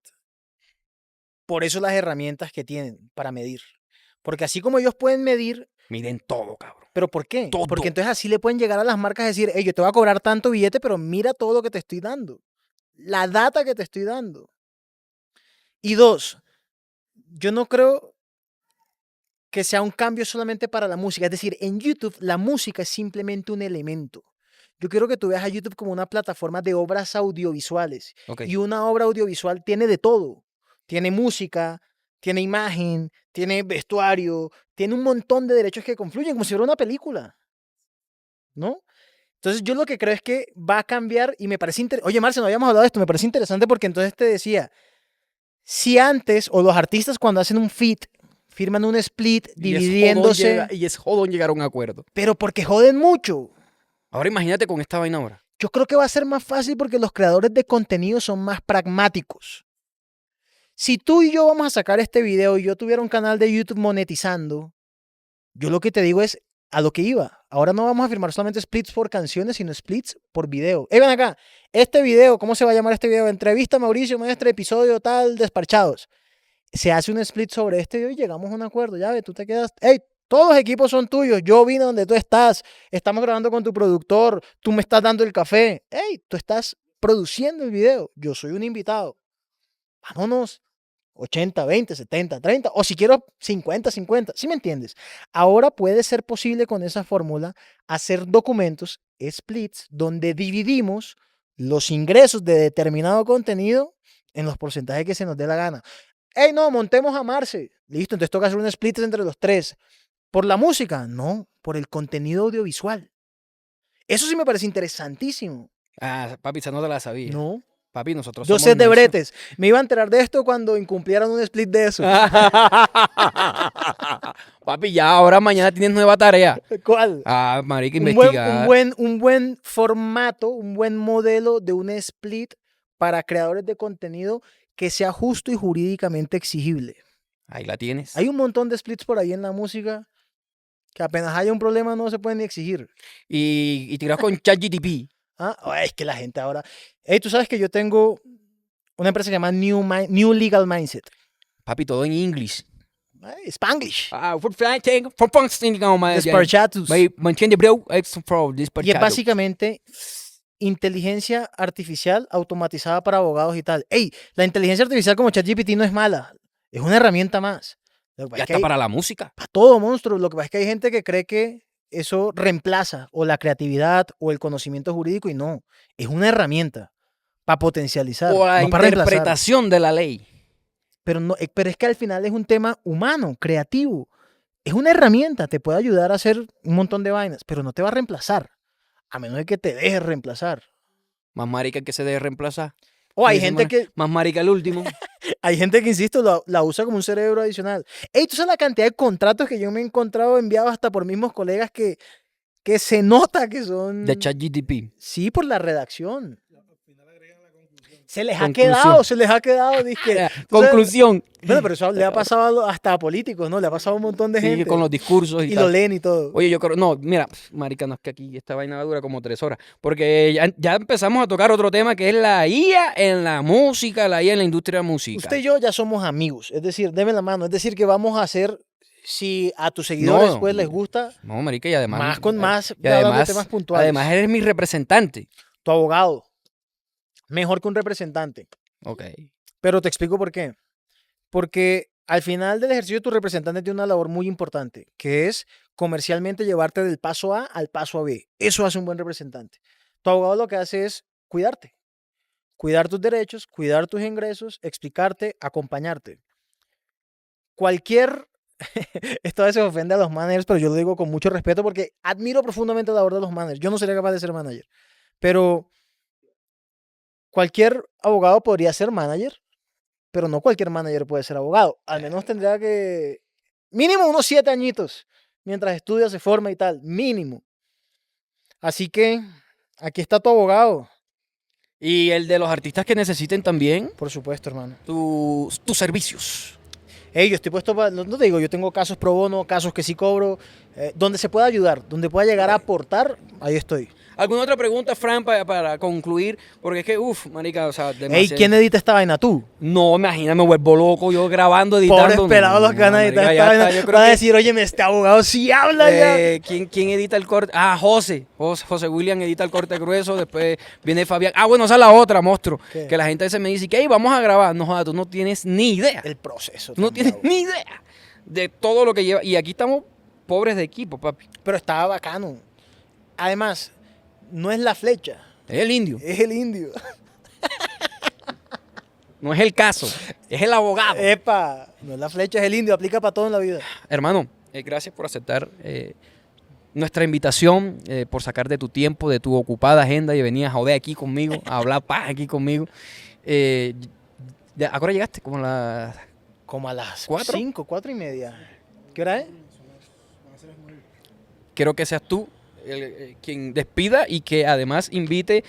Por eso las herramientas que tienen para medir. Porque así como ellos pueden medir, Miren todo, cabrón. ¿pero por qué? Todo. Porque entonces así le pueden llegar a las marcas y decir, hey, yo te voy a cobrar tanto billete, pero mira todo lo que te estoy dando. La data que te estoy dando. Y dos, yo no creo que sea un cambio solamente para la música. Es decir, en YouTube la música es simplemente un elemento. Yo quiero que tú veas a YouTube como una plataforma de obras audiovisuales. Ok. Y una obra audiovisual tiene de todo. Tiene música, tiene imagen, tiene vestuario, tiene un montón de derechos que confluyen, como si fuera una película, ¿no? Entonces yo lo que creo es que va a cambiar y me parece interesante. Oye, Marce, no habíamos hablado de esto, me parece interesante porque entonces te decía, si antes, o los artistas cuando hacen un feat, firman un split dividiéndose, Y es jodón llegar a un acuerdo. pero porque joden mucho. Ahora imagínate con esta vaina ahora. Yo creo que va a ser más fácil porque los creadores de contenido son más pragmáticos. Si tú y yo vamos a sacar este video y yo tuviera un canal de YouTube monetizando, yo lo que te digo es a lo que iba. Ahora no vamos a firmar solamente splits por canciones, sino splits por video. Ven acá, este video, ¿cómo se va a llamar este video? Entrevista a Mauricio Mestre, episodio tal, Desparchados. Se hace un split sobre este video y llegamos a un acuerdo. Ya ve, tú te quedas. ¡Ey! Todos los equipos son tuyos. Yo vine donde tú estás. Estamos grabando con tu productor. Tú me estás dando el café. ¡Ey! Tú estás produciendo el video. Yo soy un invitado. Vámonos. 80, 20, 70, 30. O si quiero 50, 50. ¿Sí me entiendes? Ahora puede ser posible con esa fórmula hacer documentos, splits, donde dividimos los ingresos de determinado contenido en los porcentajes que se nos dé la gana. ¡Ey, no! Montemos a Marce. Listo, entonces toca hacer un split entre los tres. ¿Por la música? No, por el contenido audiovisual. Eso sí me parece interesantísimo. Ah, papi, esa no te la sabía. No. Papi, nosotros Yo somos sé de necios. bretes. Me iba a enterar de esto cuando incumplieran un split de eso. Papi, ya ahora mañana tienes nueva tarea. ¿Cuál? Ah, marica, Un investigar. buen formato, un buen modelo de un split para creadores de contenido que sea justo y jurídicamente exigible. Ahí la tienes. Hay un montón de splits por ahí en la música que apenas haya un problema no se pueden ni exigir. Y tiras con ChatGPT. ¿Ah? Ay, es que la gente ahora... Hey, tú sabes que yo tengo una empresa que se llama New Legal Mindset. Papi, todo en inglés. Ay, Spanglish. Ah, for flying, for punching, Desparchatus. ¿Me entiendes, bro? Es for Y es desparchado. básicamente inteligencia artificial automatizada para abogados y tal. Ey, la inteligencia artificial como ChatGPT no es mala. Es una herramienta más. Lo que pasa Ya es que está hay- para la música. para todo monstruo. Lo que pasa es que hay gente que cree que eso reemplaza o la creatividad o el conocimiento jurídico y no. Es una herramienta para potencializar, O la no para reemplazar. interpretación de la ley. Pero, no, pero es que al final es un tema humano, creativo. Es una herramienta, te puede ayudar a hacer un montón de vainas, pero no te va a reemplazar, a menos de que te dejes reemplazar. Más marica que se deje reemplazar. O hay Dice, gente que, Más marica el último. insisto, la usa como un cerebro adicional. Ey, tú sabes la cantidad de contratos que yo me he encontrado enviados hasta por mismos colegas que se nota que son... De ChatGPT. Sí, por la redacción. Se les ha Conclusión. quedado, dizque, tú sabes- Conclusión. Bueno, pero eso le ha pasado hasta a políticos, ¿no? Le ha pasado a un montón de Sí, gente. con los discursos y Y tal. lo leen y todo. Oye, yo creo, no, mira, marica, no es que aquí esta vaina dura como 3 horas, porque ya empezamos a tocar otro tema que es la IA en la música, la IA en la industria musical. Usted y yo ya somos amigos, es decir, deme la mano, es decir, que vamos a hacer, si a tus seguidores No, pues les gusta, No, marica, y además... más con más, y hablando de además, temas puntuales. además eres mi representante. Tu abogado, mejor que un representante. Ok. Pero te explico por qué. Porque al final del ejercicio tu representante tiene una labor muy importante, que es comercialmente llevarte del paso A al paso B. Eso hace un buen representante. Tu abogado lo que hace es cuidarte, cuidar tus derechos, cuidar tus ingresos, explicarte, acompañarte. Cualquier, esto a veces ofende a los managers, pero yo lo digo con mucho respeto porque admiro profundamente la labor de los managers. Yo no sería capaz de ser manager, pero cualquier abogado podría ser manager, pero no cualquier manager puede ser abogado. Al menos tendría que, mínimo unos 7 añitos, mientras estudia, se forma y tal, mínimo. Así que aquí está tu abogado, Y el de los artistas que necesiten también por supuesto, hermano. tus servicios. Hey, yo estoy puesto para, no te digo, yo tengo casos pro bono, casos que sí cobro, donde se pueda ayudar, donde pueda llegar a aportar, ahí estoy. ¿Alguna otra pregunta, Fran, para concluir? Porque es que, marica, o sea, Ey, demasiado. ¿quién edita esta vaina? ¿Tú? No, imagínate, me vuelvo loco yo grabando, editando. Pobres pelados los que van a editar esta vaina. Van a decir, óyeme, este abogado sí habla ya. ¿Quién edita el corte? José William edita el corte grueso, después viene Fabián. Bueno, esa es la otra, monstruo. ¿Qué? Que la gente a veces me dice que, vamos a grabar. No, joda, tú no tienes ni idea. El proceso. No tan tienes bravo. ni idea de todo lo que lleva. Y aquí estamos pobres de equipo, papi. Pero estaba bacano. Además, no es la flecha, Es el indio. es el indio. No es el caso. Es el abogado. Epa, no es la flecha, es el indio. Aplica para todo en la vida. Hermano, gracias por aceptar nuestra invitación, por sacar de tu tiempo, de tu ocupada agenda y venir a joder aquí conmigo, a hablar paz aquí conmigo. ¿A qué hora llegaste? Como a las ¿Cuatro? 5, 4:30. ¿Qué hora es? Quiero que seas tú quien despida y que además invite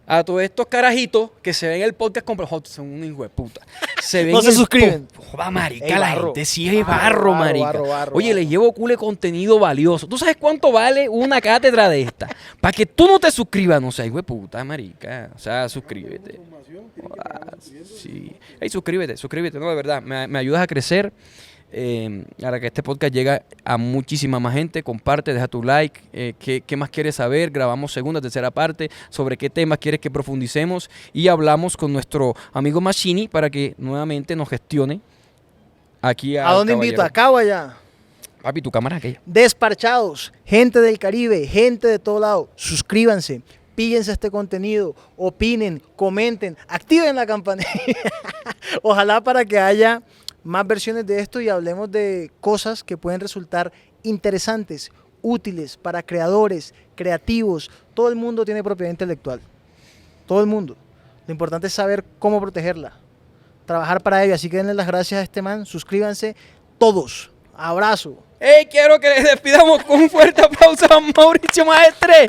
a todos estos carajitos que se ven en el podcast con son un hijo de puta. Se ven No se en el suscriben. Joda, marica, Ey, la barro. gente sí es barro, marica. Barro, Oye, barro. les llevo cule contenido valioso. ¿Tú sabes cuánto vale una cátedra de esta? Para que tú no te suscribas, no sé, hijo de puta, marica. O sea, suscríbete. Joda, sí. Ey, suscríbete, no, de verdad. Me ayudas a crecer. Para que este podcast llegue a muchísima más gente. Comparte, deja tu like. ¿Qué más quieres saber? Grabamos segunda, tercera parte. Sobre qué temas quieres que profundicemos. Y hablamos con nuestro amigo Machini para que nuevamente nos gestione aquí ¿A dónde invito? ¿Acá o allá? Papi, tu cámara es aquella. Desparchados, gente del Caribe, gente de todo lado, suscríbanse, píllense este contenido, opinen, comenten, activen la campanilla. Ojalá para que haya más versiones de esto y hablemos de cosas que pueden resultar interesantes, útiles para creadores, creativos. Todo el mundo tiene propiedad intelectual. Todo el mundo. Lo importante es saber cómo protegerla, trabajar para ello. Así que denle las gracias a este man, suscríbanse todos. Abrazo. Quiero que les despidamos con un fuerte aplauso a Mauricio Maestre.